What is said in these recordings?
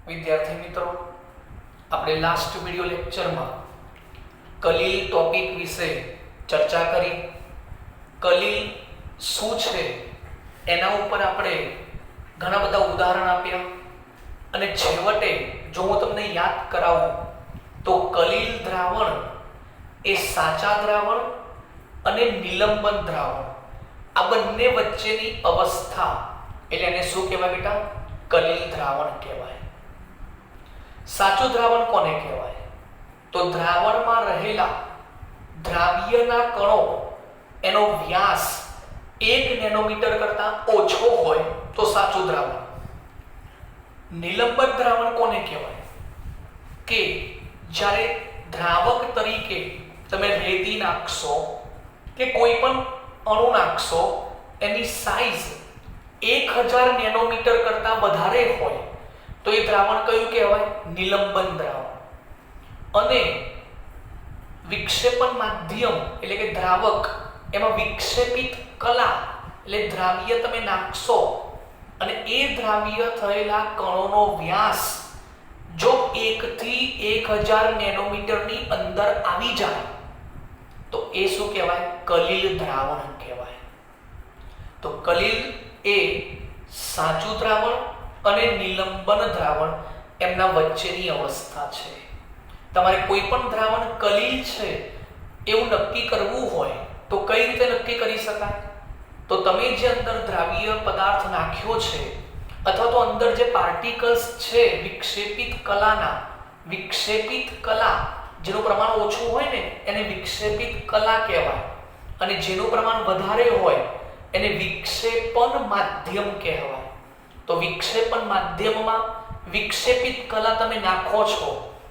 વિદ્યાર્થી મિત્રો, આપણે લાસ્ટ વિડિયો લેક્ચરમાં કલીલ ટોપિક વિશે ચર્ચા કરી. કલીલ શું છે એના ઉપર આપણે ઘણા બધા ઉદાહરણ આપ્યા અને છેવટે જો હું તમને યાદ કરાવું તો કલીલ દ્રાવણ એ સાચા દ્રાવણ અને નિલંબન દ્રાવણ આ બંને વચ્ચેની અવસ્થા એટલે એને શું કહેવાય બેટા? કલીલ દ્રાવણ કહેવાય. સાચું દ્રાવણ કોને કહેવાય? તો દ્રાવણમાં રહેલા દ્રાવ્યના કણો એનો વ્યાસ 1 નેનોમીટર કરતા ઓછો હોય તો સાચું દ્રાવણ. નિલંબન દ્રાવણ કોને કહેવાય? કે જ્યારે દ્રાવક તરીકે તમે રેતી નાખશો કે કોઈ પણ અણુ નાખશો, એની સાઈઝ 1000 નેનોમીટર કરતા વધારે હોય તો એ દ્રાવણ કયું કહેવાય? નિલંબન દ્રાવણ. અને વિક્ષેપણ માધ્યમ એટલે કે દ્રાવક, એમાં વિક્ષેપિત કલા એટલે દ્રાવ્ય તમે નાખશો અને એ દ્રાવ્ય થયેલા કણોનો વ્યાસ જો 1 થી 1000 નેનોમીટરની અંદર આવી જાય તો એ શું કહેવાય? કલીલ દ્રાવણ કહેવાય. તો કલીલ એ સાચું દ્રાવણ અને નિલંબન દ્રાવણ એમના વચ્ચેની અવસ્થા છે. તમારે કોઈ પણ દ્રાવણ કલીલ છે એવું નક્કી કરવું હોય તો કઈ રીતે નક્કી કરી શકાય? તો તમે જે અંદર દ્રાવ્ય પદાર્થ નાખ્યો છે અથવા તો અંદર જે પાર્ટિકલ્સ છે વિક્ષેપિત કલાના, વિક્ષેપિત કલા જેનું પ્રમાણ ઓછું હોય ને એને વિક્ષેપિત કલા કહેવાય અને જેનું પ્રમાણ વધારે હોય એને વિક્ષેપણ માધ્યમ કહેવાય. તો વિક્ષેપણ માધ્યમમાં વિક્ષેપિત કલા તમે નાખો છો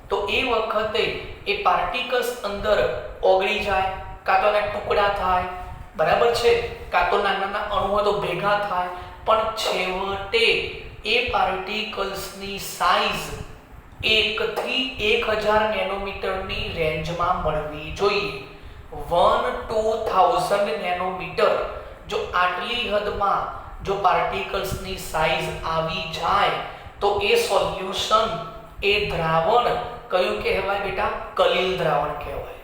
તો એ વખતે એ પાર્ટિકલ્સ અંદર ઓગળી જાય, કાં તો એના ટુકડા થાય, બરાબર છે, કાં તો નાના નાના અણુ હોય તો ભેગા થાય, પણ છેવટે એ પાર્ટિકલ્સની સાઈઝ 1 થી 1000 નેનોમીટરની રેન્જમાં મળવી જોઈએ. 1 to 1000 નેનોમીટર જો આટલી હદમાં જો પાર્ટિકલ્સની સાઈઝ આવી જાય તો એ સોલ્યુશન, એ દ્રાવણ કયું કહેવાય બેટા? કલીલ દ્રાવણ કહેવાય.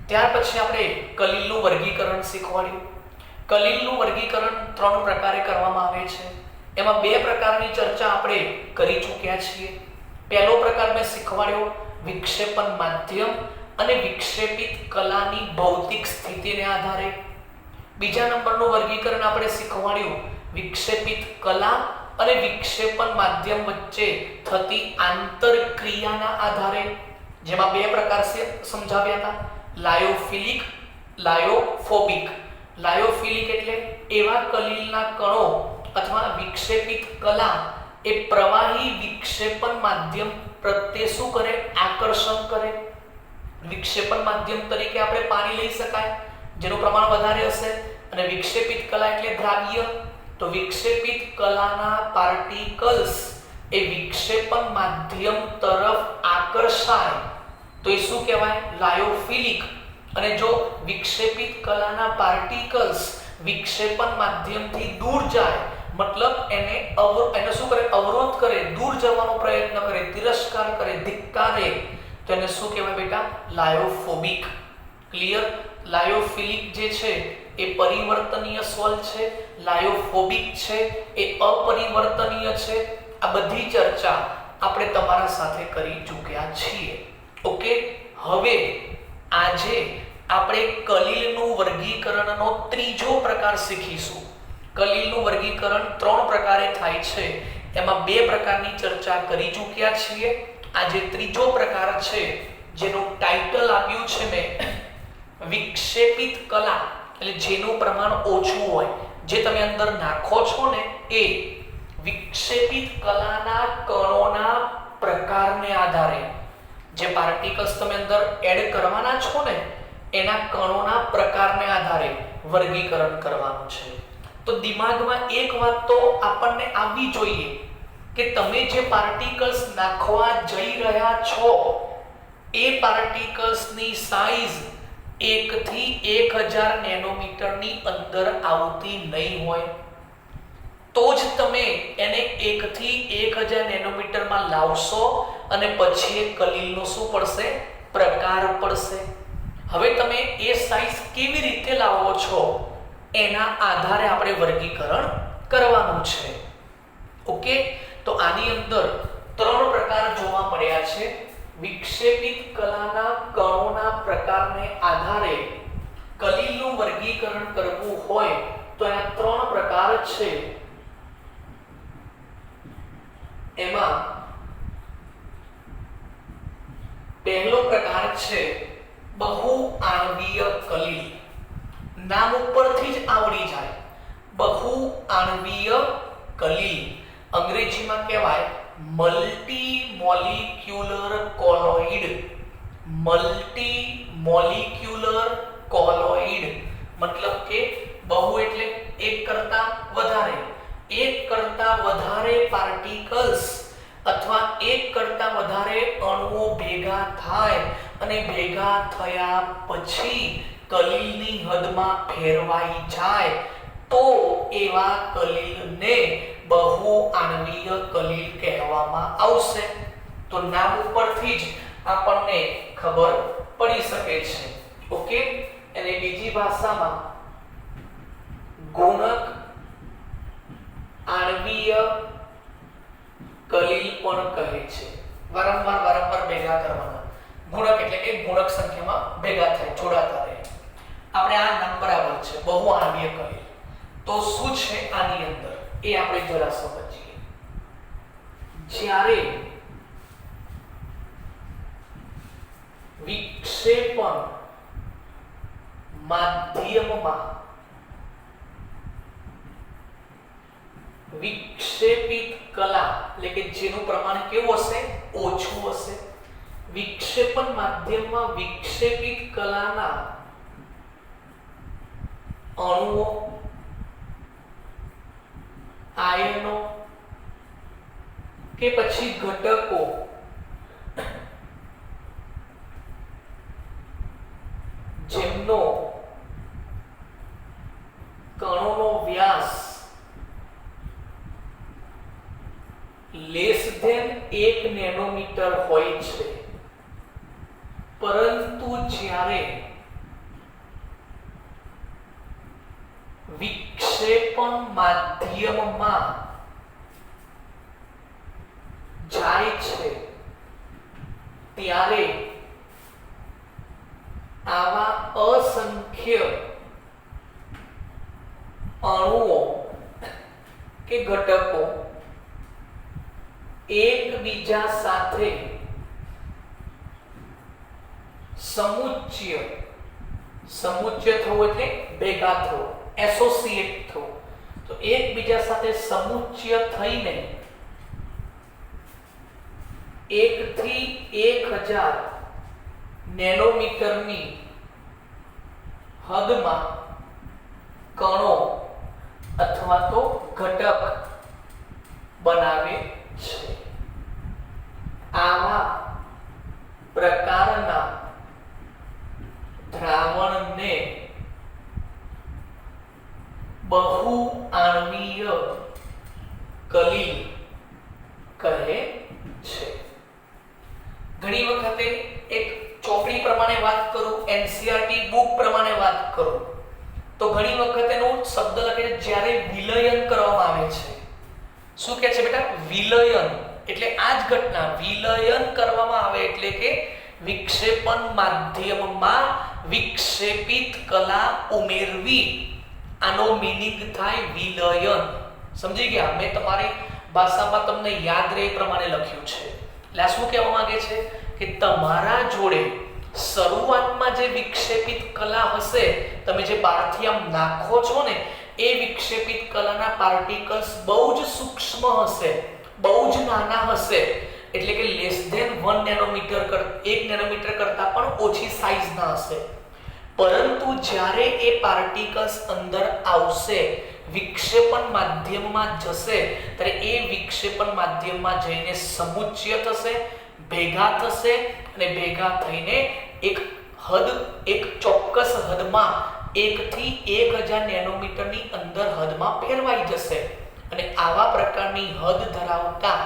ત્યાર પછી આપણે કલીલનું વર્ગીકરણ શીખવાડ્યું. કલીલનું વર્ગીકરણ 3 પ્રકારે કરવામાં આવે છે. એમાં 2 પ્રકારની ચર્ચા આપણે કરી ચૂક્યા છીએ. પહેલો પ્રકાર મેં શીખવાડ્યો વિક્ષેપણ માધ્યમ અને વિક્ષેપિત કલાની ભૌતિક સ્થિતિને આધારે. બીજા નંબરનું વર્ગીકરણ આપણે શીખવાડ્યું વિક્ષેપિત કલા અને વિક્ષેપણ માધ્યમ વચ્ચે થતી આંતરક્રિયાના આધારે, જેમાં 2 પ્રકાર સમજાવ્યા હતા: લાયોફિલિક, લાયોફોબિક. લાયોફિલિક એટલે એવા કલીલના કણો અથવા વિક્ષેપિત કલા એ પ્રવાહી વિક્ષેપણ માધ્યમ પ્રત્યે શું કરે? આકર્ષણ કરે. વિક્ષેપણ માધ્યમ તરીકે આપણે પાણી લઈ શકાય જેનું પ્રમાણ વધારે હશે, અને વિક્ષેપિત કલા એટલે દ્રાવ્ય. તો વિક્ષેપિત કલાના પાર્ટિકલ્સ એ વિક્ષેપણ માધ્યમ તરફ આકર્ષાય તો એ શું કહેવાય? લાયોફિલિક. અને જો વિક્ષેપિત કલાના પાર્ટિકલ્સ વિક્ષેપણ માધ્યમથી દૂર જાય, મતલબ એને શું કરે? અવરોધ કરે, દૂર જવાનો પ્રયત્ન કરે, તિરસ્કાર કરે, ધિક્કારે, તો એને શું કહેવાય બેટા? લાયોફોબિક. ક્લિયર? લાયોફિલિક જે છે એ પરિવર્તનીય સ્વલ છે, લાયોફોબિક છે એ અપરિવર્તનીય છે. આ બધી ચર્ચા આપણે તમારા સાથે કરી ચૂક્યા છીએ. ઓકે, હવે આજે આપણે કલીલનું વર્ગીકરણનો ત્રીજો પ્રકાર શીખીશું. કલીલનું વર્ગીકરણ 3 પ્રકારે થાય છે, એમાં 2 પ્રકારની ચર્ચા કરી ચૂક્યા છીએ. આજે ત્રીજો પ્રકાર છે જેનું ટાઇટલ આપ્યું છે મેં વિક્ષેપિત કલા, એટલે જેનું પ્રમાણ ઓછું હોય, જે તમે અંદર નાખો છો ને એ વિક્ષેપિત કલાના કણોના પ્રકારને આધારે, જે પાર્ટિકલ્સ તમે અંદર એડ કરવાના છો ને એના કણોના પ્રકારને આધારે વર્ગીકરણ કરવાનું છે. તો દિમાગમાં એક વાત તો આપણને આવવી જોઈએ કે તમે જે પાર્ટિકલ્સ નાખવા જઈ રહ્યા છો એ પાર્ટિકલ્સની સાઈઝ 1 થી 1000 નેનોમીટરની અંદર આવતી નહીં હોય. તો જ તમે એને 1 થી 1000 નેનોમીટરમાં લાવશો અને પછી એ કલીલનો શું પડશે? પ્રકાર પડશે. હવે તમે એ સાઈઝ કેવી રીતે લાવો છો એના આધારે આપણે વર્ગીકરણ કરવાનું છે. ઓકે, તો આની અંદર 3 પ્રકાર જોવા મળ્યા છે. વિક્ષેપિત કલાના કણોના પ્રકારને આધારે કલીલનું વર્ગીકરણ કરવું હોય તો એના 3 પ્રકાર છે. એમાં પહેલો પ્રકાર છે બહુઆણ્વીય કલીલ. નામ ઉપરથી જ આવડી જાય, બહુઆણ્વીય કલીલ. અંગ્રેજીમાં કહેવાય મલ્ટી મોલિક્યુલર કોલોઇડ. મલ્ટી મોલિક્યુલર કોલોઇડ મતલબ કે બહુ એટલે એક કરતા વધારે, એક કરતા વધારે પાર્ટિકલ્સ અથવા એક કરતા વધારે અણુઓ ભેગા થાય અને ભેગા થયા પછી કલીલની હદમાં ફેરવાઈ જાય તો એવા કલીલને બહુઆણ્વીય કલીલ કહેવામાં આવશે. તો નામ ઉપરથી જ આપણને ખબર પડી શકે છે. ઓકે, અને બીજી ભાષામાં ગુણક આણ્વીય કલીલ પણ કહે છે. વારંવાર ભેગા કરવાના. ગુણક એટલે કે ગુણક સંખ્યામાં ભેગા થાય, જોડાતા રહે. આપણે આ નામ બરાબર છે, બહુઆણ્વીય કલીલ. તો શું છે આની અંદર એ આપણે જરા સમજીએ. જ્યારે વિક્ષેપણ માધ્યમમાં વિક્ષેપિત કલા એટલે કે જેનું પ્રમાણ કેવું હશે? ઓછું હશે. વિક્ષેપણ માધ્યમમાં વિક્ષેપિત કલાના અણુઓ, આયનો કે પછી ઘટકો જેમનો કણોનો વ્યાસ લેસ ધેન 1 નેનોમીટર હોય છે, પરંતુ જ્યારે વિક્ષેપણ માધ્યમમાં જાય છે ત્યારે આવા અસંખ્ય અણુઓ કે ઘટકો એકબીજા સાથે સમુચ્ચય થવું એટલે ભેગા થવું, એસોસિએટ થવું. તો એકબીજા સાથે સમુચ્ચય થઈને 1 થી 1000 નેનોમીટરની હદમાં કણો અથવા તો ઘટક બનાવે છે. આવા પ્રકારના દ્રાવણને બહુઆણ્વીય કલીલ કહે છે. ઘણી વખતે એક ચોપડી પ્રમાણે વાત કરું, એનસીઈઆરટી બુક પ્રમાણે વાત કરું તો ઘણી વખત એનો શબ્દ લખે છે જ્યારે વિલયન કરવામાં આવે છે. શું કહે છે બેટા? વિલયન એટલે આ જ ઘટના. વિલયન કરવામાં આવે એટલે કે વિક્ષેપણ માધ્યમમાં વિક્ષેપિત કલા ઉમેરવી. આનો મીનિંગ થાય વિલયન. સમજી ગયા? મેં તમારી ભાષામાં તમને યાદ રહે એ પ્રમાણે લખ્યું છે. એટલે આ શું કહેવા માંગે છે કે તમારા જોડે શરૂઆતમાં જે વિક્ષેપિત કલા હશે, તમે જે બહારથી આમ નાખો છો ને, એ વિક્ષેપિત કલાના પાર્ટિકલ્સ બહુ જ સૂક્ષ્મ હશે, બહુ જ નાના હશે. એટલે કે લેસ ધેન 1 નેનોમીટર 1 નેનોમીટર કરતા પણ ઓછી સાઈઝના હશે. પરંતુ જ્યારે એ પાર્ટિકલ્સ અંદર આવશે, વિક્ષેપણ માધ્યમમાં જશે, ત્યારે એ વિક્ષેપણ માધ્યમમાં જઈને સમુચ્ચય થશે, ભેગા થશે અને ભેગા થઈને એક ચોક્કસ હદમાં 1 થી 1000 નેનોમીટરની અંદર હદમાં ફેરવાઈ જશે અને આવા પ્રકારની હદ ધરાવતા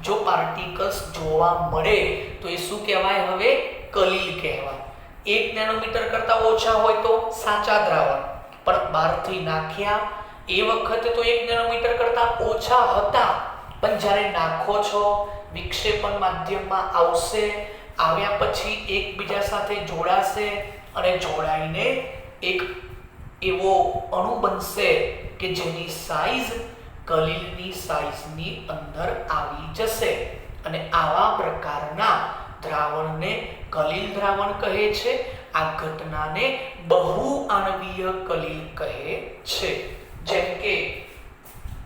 જો પાર્ટિકલ્સ જોવા મળે તો એ શું કહેવાય? હવે કલીલ કહેવાય. 1 નેનોમીટર કરતા ઓછા હોય તો સાચા દ્રાવણ, પણ બહારથી નાખ્યા એ વખતે તો 1 નેનોમીટર કરતા ઓછા હતા, પણ જ્યારે નાખો છો વિક્ષેપણ માધ્યમમાં આવશે, આવ્યા પછી એકબીજા સાથે જોડાશે અને જોડાઈને એક એવો અણુ બનશે કે જેની સાઈઝ કલીલની સાઈઝની અંદર આવી જશે અને આવા પ્રકારના દ્રાવણને કલીલ દ્રાવણ કહે છે. આ ઘટનાને બહુઆણવીય કલીલ કહે છે. જેમ કે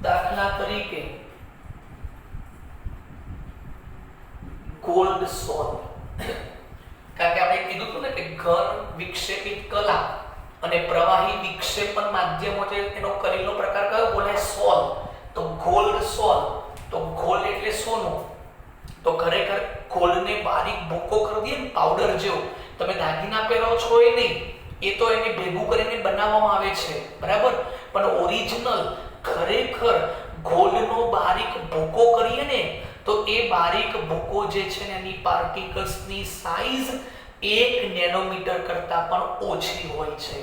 દાખલા તરીકે ગોલ્ડ સોલ્ટ, કારણ કે આપણે કીધું હતું ને કે ઘન વિક્ષેપિત કલા અને પ્રવાહી વિક્ષેપણ માધ્યમો છે, એનો કલીલનો પ્રકાર કયો બોલાય? સોલ. તો ગોલ્ડ સોલ, તો ગોલ્ડ એટલે સોનું. તો ખરેખર ગોલ્ડને બારીક ભૂકો કરી દઈએ ને પાવડર જેવો, તમે દાગીના પહેરો છો એ નહીં, એ તો એને ભેગું કરીને બનાવવામાં આવે છે, બરાબર. પણ ઓરિજિનલ ખરેખર ગોલ્ડનો બારીક ભૂકો કરીએ ને તો એ બારીક ભૂકો જે છે ને એની પાર્ટિકલ્સની સાઈઝ 1 નેનોમીટર કરતા પણ ઓછી હોય છે.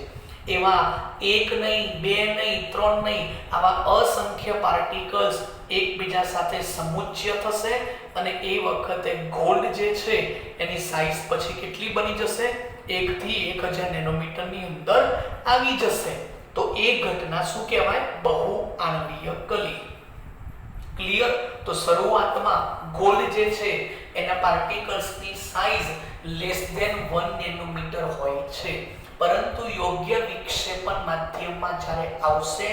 એવા 1 નહીં, 2 નહીં, 3 નહીં, આવા અસંખ્ય પાર્ટિકલ્સ એકબીજા સાથે સમુચ્ચય થશે અને એ વખતે ગોલ્ડ જે છે એની સાઈઝ પછી કેટલી બની જશે? 1 થી 1000 નેનોમીટરની અંદર આવી જશે. તો એ ઘટના શું કહેવાય? બહુઆણવીય કલીલ. ક્લિયર? તો શરૂઆતમાં ગોલ્ડ જે છે એના પાર્ટિકલ્સની સાઈઝ <1 નેનોમીટર હોય છે, પરંતુ યોગ્ય વિક્ષેપણ માધ્યમમાં જ્યારે આવશે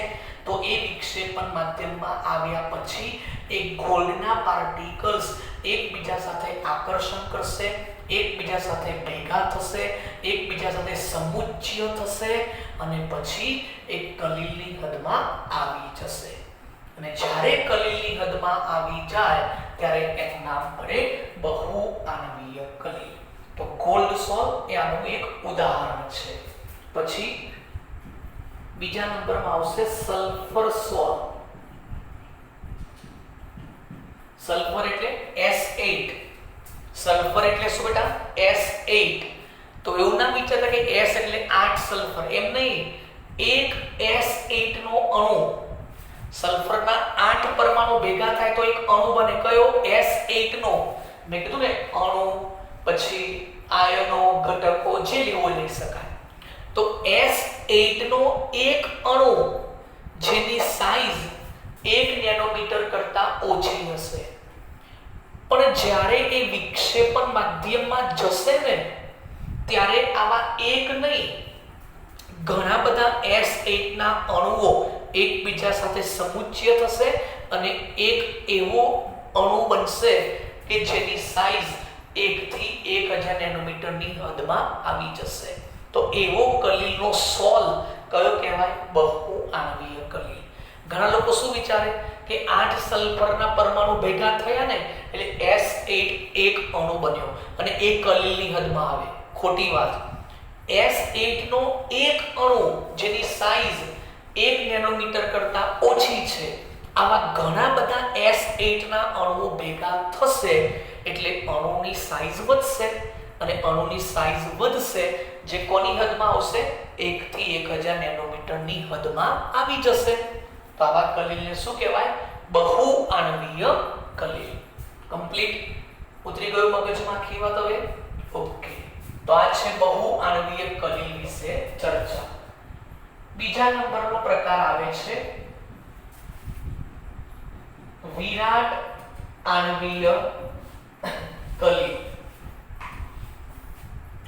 તો એ વિક્ષેપણ માધ્યમમાં આવ્યા પછી એ ગોલ્ડના પાર્ટિકલ્સ એકબીજા સાથે આકર્ષણ કરશે, એકબીજા સાથે ભેગા થશે, એકબીજા સાથે સમુચ્ચય થશે અને પછી એ કલીલની હદમાં આવી જશે. અને જ્યારે કલીલની હદમાં આવી જાય ત્યારે એનું નામ પડે બહુઆણવીય કલીલ. તો ગોલ્ડ સોલ એ આનું એક ઉદાહરણ છે. પછી બીજા નંબરમાં આવશે સલ્ફર સોલ. સલ્ફર એટલે S8. સલ્ફર એટલે શું બેટા? S8. તો એવું ના વિચારતા કે S એટલે 8 સલ્ફર, એમ નહીં. એક S8 નો અણુ, સલ્ફરના 8 પરમાણુ ભેગા થાય તો એક અણુ બને. કયો? S8 નો. મેં કીધું ને અણુ, પછી આયનો, ઘટકો જે લેવો લઈ શકાય. તો S8 નો એક અણુ જેની સાઈઝ 1 નેનોમીટર કરતા ઓછી હશે, પણ જ્યારે એ વિક્ષેપણ માધ્યમમાં જશે ને ત્યારે આવા એક નહીં, ઘણા બધા S8 ના અણુઓ એકબીજા સાથે સમુચ્ચય થશે અને એક એવો અણુ બનશે કે જેની સાઈઝ 1 થી 1000 નેનોમીટરની હદમાં આવી જશે. તો એવો કલીલનો સોલ કયો કહેવાય? બહુઆણવીય કલીલ. ઘણા લોકો શું વિચારે કે 8 સલ્ફરના પરમાણુ ભેગા થયા ને એટલે S8 એક અણુ બન્યો અને એ કલીલની હદમાં આવે. ખોટી વાત. S8 નો એક અણુ જેની સાઈઝ 1 નેનોમીટર કરતા ઓછી છે, આવા ઘણા બધા S8 ના અણુઓ ભેગા થશે એટલે અણુની સાઈઝ વધશે અને અણુની સાઈઝ વધશે જે કોની હદમાં આવશે? 1 થી 1000 નેનોમીટરની હદમાં આવી જશે. તો આવા કલીલને શું કહેવાય? બહુઆણવીય કલીલ. કમ્પ્લીટ. ઉતરી ગયું મગજમાં આખી વાત હવે? ઓકે. તો આ છે બહુઆણવીય કલીલ વિશે ચર્ચા. બીજા નંબરનો પ્રકાર આવે છે વિરાટ આણવીય કલીલ.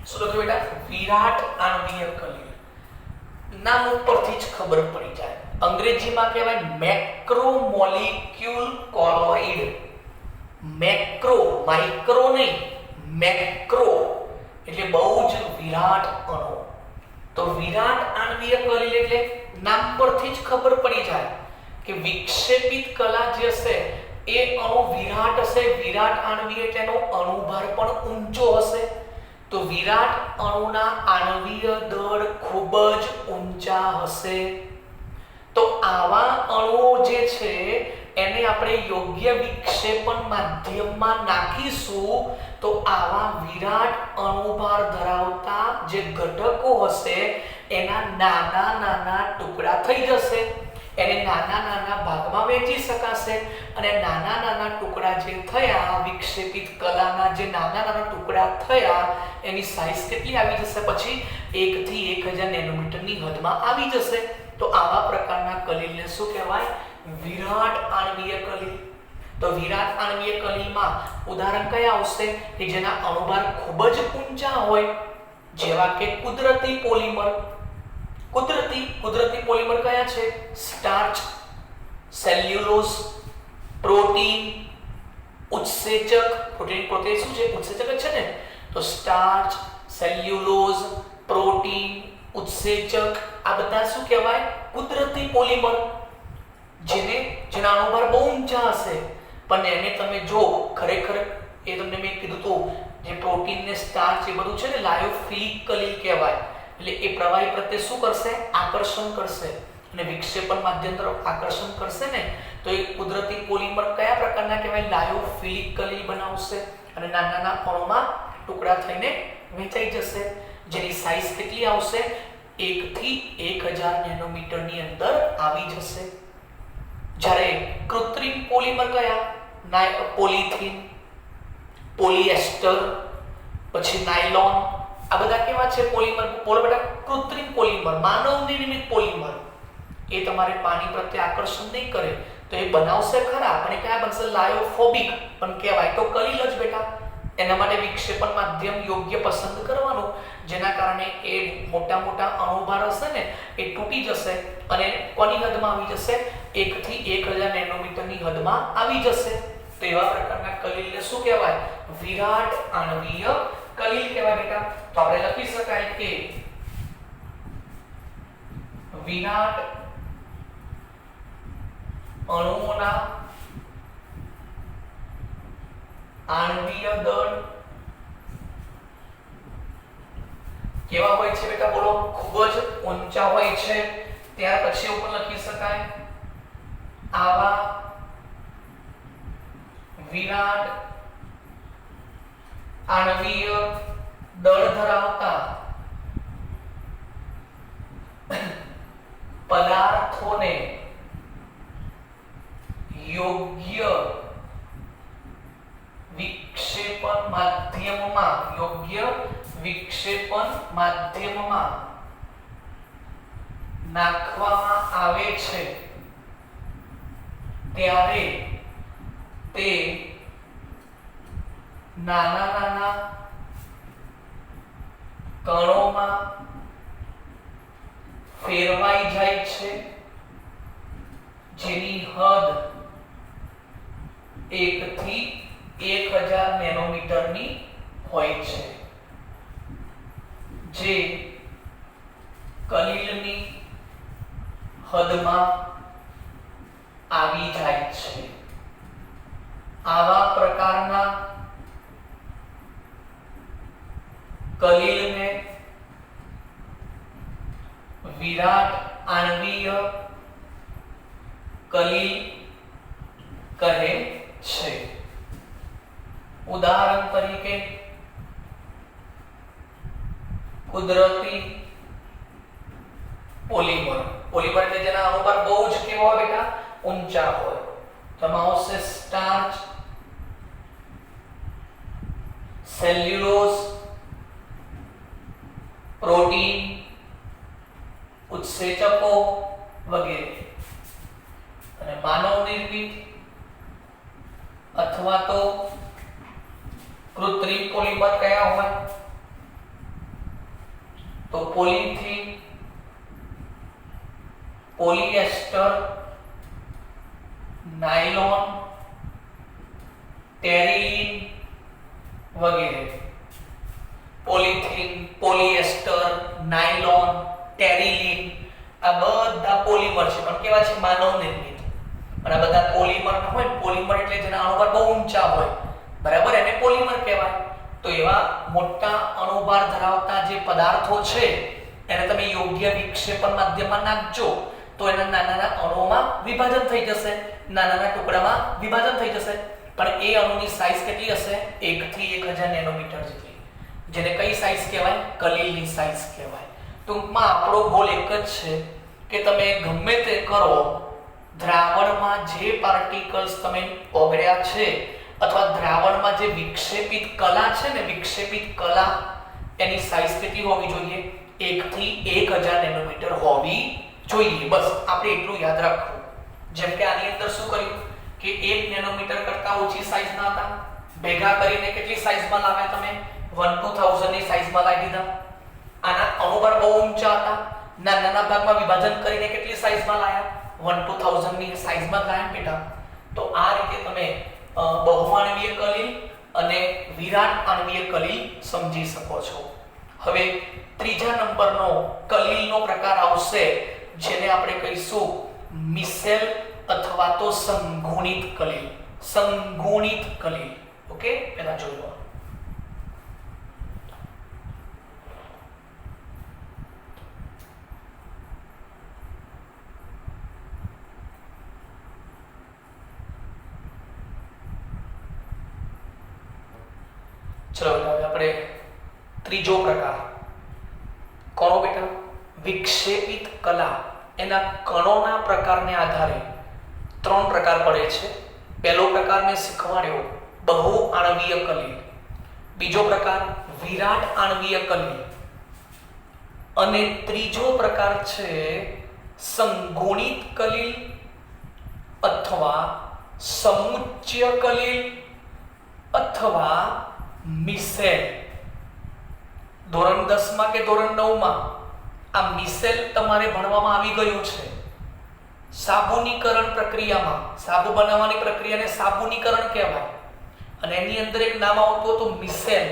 શું લખ્યું બેટા? વિરાટ આણવીય કલીલ. નામ ઉપરથી જ ખબર પડી જાય. અંગ્રેજીમાં કહેવાય મેક્રોમોલિક્યુલ કોલોઇડ. મેક્રો, માઇક્રો નહીં, મેક્રો એટલે બહુ જ વિરાટ અણુ. તો વિરાટ આણવીય કલીલ એટલે નામ પરથી જ ખબર પડી જાય કે વિક્ષેપિત કલા જે હશે એ અણુ વિરાટ હશે. વિરાટ આણવીય એટલે એનો અણુભાર પણ ઊંચો હશે. તો વિરાટ અણુના આણવીય દળ ખૂબ જ ઊંચા હશે. તો આવા અણુઓ જે છે એને આપણે યોગ્ય વિક્ષેપણ માધ્યમમાં નાખીશું તો આવા વિરાટ અણુભાર ધરાવતા જે ઘટકો હશે એના નાના નાના ટુકડા થઈ જશે, એને નાના નાના ભાગમાં વહેંચી શકાશે અને નાના નાના ટુકડા જે થયા, વિક્ષેપિત કલાના જે નાના નાના ટુકડા થયા એની સાઈઝ કેટલી આવી જશે? પછી 1 થી 1000 નેનોમીટરની હદમાં આવી જશે. તો આવા પ્રકારના કલિલને શું કહેવાય? વિરાટ આણ્વીય કલિલ. તો વિરાટ આણ્વીય કલિલમાં ઉદાહરણ કયા આવશે કે જેના અણુભાર ખૂબ જ ઊંચા હોય, જેવા કે કુદરતી પોલિમર. કુદરતી પોલિમર કયા છે? સ્ટાર્ચ, સેલ્યુલોઝ, પ્રોટીન, ઉત્સેચક. પ્રોટીન શું છે? ઉત્સેચક જ છે ને. તો સ્ટાર્ચ, સેલ્યુલોઝ, પ્રોટીન, ઉત્સેચક આ બધા શું કહેવાય? કુદરતી પોલિમર. જેના અણુભાર બહુ ઊંચા હશે પણ એને તમે જો ખરેખર એ તમને મેં કીધું તો જે પ્રોટીન ને સ્ટાર્ચ એ બધું છે ને લાયોફિલિક કલિલ કહેવાય. એટલે એ પ્રવાહી પ્રત્યે શું કરશે? આકર્ષણ કરશે અને વિક્ષેપણ માધ્યમ તરફ આકર્ષણ કરશે ને. તો એ કુદરતી પોલિમર કયા પ્રકારના કહેવાય? લાયોફિલિક કલિલ બનાવશે અને નાના નાના અણુમાં ટુકડા થઈને વહેંચાઈ જશે, જેની સાઈઝ કેટલી આવશે? 1 થી 1000 નેનોમીટરની અંદર આવી જશે. જ્યારે કૃત્રિમ પોલિમર કયા? પોલિથીન, પોલિએસ્ટર, પછી નાયલોન આ બધા કેવા છે? પોલિમર. બેટા કૃત્રિમ પોલિમર, માનવ નિર્મિત પોલિમર. એ તમારે પાણી પ્રત્યે આકર્ષણ નહીં કરે તો એ બનાવશે ખરા પણ એ કયા બનશે? લાયોફોબિક પણ કહેવાય. તો કલિલ જ બેટા. એના માટે વિક્ષેપણ માધ્યમ યોગ્ય પસંદ કરવાનું, જેના કારણે એ મોટા મોટા અણુભાર હશે ને એ તૂટી જશે અને કોની હદમાં આવી જશે? 1 થી 1000 નેનોમીટરની હદમાં આવી જશે. તો એવા પ્રકારના કલિલને શું કહેવાય? વિરાટ આણ્વીય કલિલ કહેવાય બેટા. તો આપણે લખી શકાય કે વિરાટ અણુઓના આણ્વીય દળ કેવા હોય છે બેટા? બોલો. ખૂબ જ ઊંચા હોય છે. ત્યાર પછી ઉપર લખી શકાય આવા વિરાટ આણ્વીય દળ ધરાવતા પદાર્થોને યોગ્ય વિક્ષેપણ માધ્યમમાં નાખવામાં આવે છે ત્યારે તે નાના નાના કણોમાં ફેરવાઈ જાય છે, જેની હદ 1 થી 1000 નેનોમીટરની હોય છે, જે કલિલની હદમાં આવી જાય છે. આવા પ્રકારના કલિલને વિરાટ આણ્વીય કલિલ કહે છે. ઉદાહરણ તરીકે કુદરતી પોલિમર એટલે જેના અણુભાર બહુ જ કેવા હોય બેટા? ઊંચા હોય. તેમાં આવશે સ્ટાર્ચ, સેલ્યુલોઝ, પ્રોટીન, ઉત્સેચકો વગેરે. અને માનવ નિર્મિત અથવા તો કૃત્રિમ પોલિમર કયા હોય? તો પોલિથીન, પોલિએસ્ટર, નાયલોન, ટેરીલિન વગેરે. પોલિથીન, પોલિએસ્ટર, નાયલોન, ટેરીલિન આ બધા પોલિમર છે પણ કેવા છે? માનવ નિર્મિત. અને આ બધા પોલિમર હોય. પોલિમર એટલે જેના અણુભાર બહુ ઊંચા હોય, બરાબર, એને પોલિમર કહેવાય. તો એવા મોટા અણુભાર ધરાવતા જે પદાર્થો છે એને તમે યોગ્ય વિક્ષેપણ માધ્યમમાં નાખજો, તો એના નાના નાના અણુઓમાં વિભાજન થઈ જશે, નાના નાના ટુકડામાં વિભાજન થઈ જશે, પણ એ અણુની સાઈઝ કેટલી હશે? 1 થી 1000 નેનોમીટર જેટલી, જેને કઈ સાઈઝ કહેવાય? કલીલની સાઈઝ કહેવાય. ટૂંકમાં આપણો ગોલ એક જ છે કે તમે ગમે તે કરો, દ્રાવણમાં જે પાર્ટિકલ્સ તમે ઓગળ્યા છે અથવા દ્રાવણમાં જે વિક્ષેપિત કલા છે ને, વિક્ષેપિત કલા એની સાઈઝ કેટલી હોવી જોઈએ? 1 થી 1000 નેનોમીટર હોવી જોઈએ. બસ આપણે એટલું યાદ રાખવું. જેમ કે આની અંદર શું કર્યું કે 1 નેનોમીટર કરતા ઓછી સાઈઝના હતા, ભેગા કરીને કેટલી સાઈઝમાં લાવ્યા તમે? 1/2000 ની સાઈઝમાં લાવી દીધા. આના અણુબળ બહુ ઊંચા હતા, નાના નાના ભાગમાં વિભાજન કરીને કેટલી સાઈઝમાં લાયા? 1/2000 ની સાઈઝમાં લાયા બેટા. તો આ રીતે તમે બહુઆણવીય કલીલ અને વિરાટ આણવીય કલીલ સમજી શકો છો. હવે ત્રીજા નંબરનો કલીલનો પ્રકાર આવશે, જેને આપણે કહીશું મિસેલ અથવા તો સંગુણિત કલીલ. સંગુણિત કલીલ. ઓકે, પહેલા જોઈ લો. ચલો હવે આપણે ત્રીજો પ્રકાર કોનો બેટા? વિક્ષેપિત કલા. એના કણોના પ્રકારને આધારે 3 પ્રકાર પડે છે. પહેલો પ્રકાર મેં શીખવાડ્યો બહુઆણવીય કલીલ, બીજો પ્રકાર વિરાટ આણવીય કલીલ અને ત્રીજો પ્રકાર છે સંગુણિત કલીલ અથવા સમુચ્ચય કલીલ અથવા મિસેલ. ધોરણ 10 માં કે ધોરણ 9 માં આ મિસેલ તમારે ભણવામાં આવી ગયું છે. સાબુનીકરણ પ્રક્રિયામાં, સાબુ બનાવવાની પ્રક્રિયાને સાબુનીકરણ કહેવાય અને એની અંદર એક નામ આવતું હતું મિસેલ.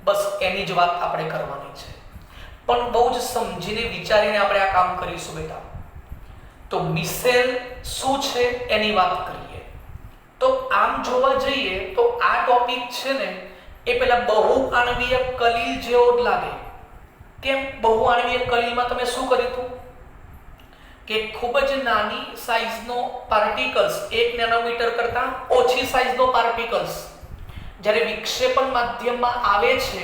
બસ એની જ વાત આપણે કરવાની છે, પણ બહુ જ સમજીને વિચારીને આપણે આ કામ કરીશું બેટા. તો મિસેલ શું છે એની વાત કરીએ. તો આમ જોવા જઈએ તો આ ટોપિક છે ને એ પેલા બહુઆણવીય કલીલ જેવો જ લાગે. કેમ? બહુઆણવીય કલીલમાં તમે શું કર્યું હતું કે ખૂબ જ નાની સાઈઝનો પાર્ટિકલ્સ, 1 નેનોમીટર કરતા ઓછી સાઈઝનો પાર્ટિકલ્સ જ્યારે વિક્ષેપણ માધ્યમમાં આવે છે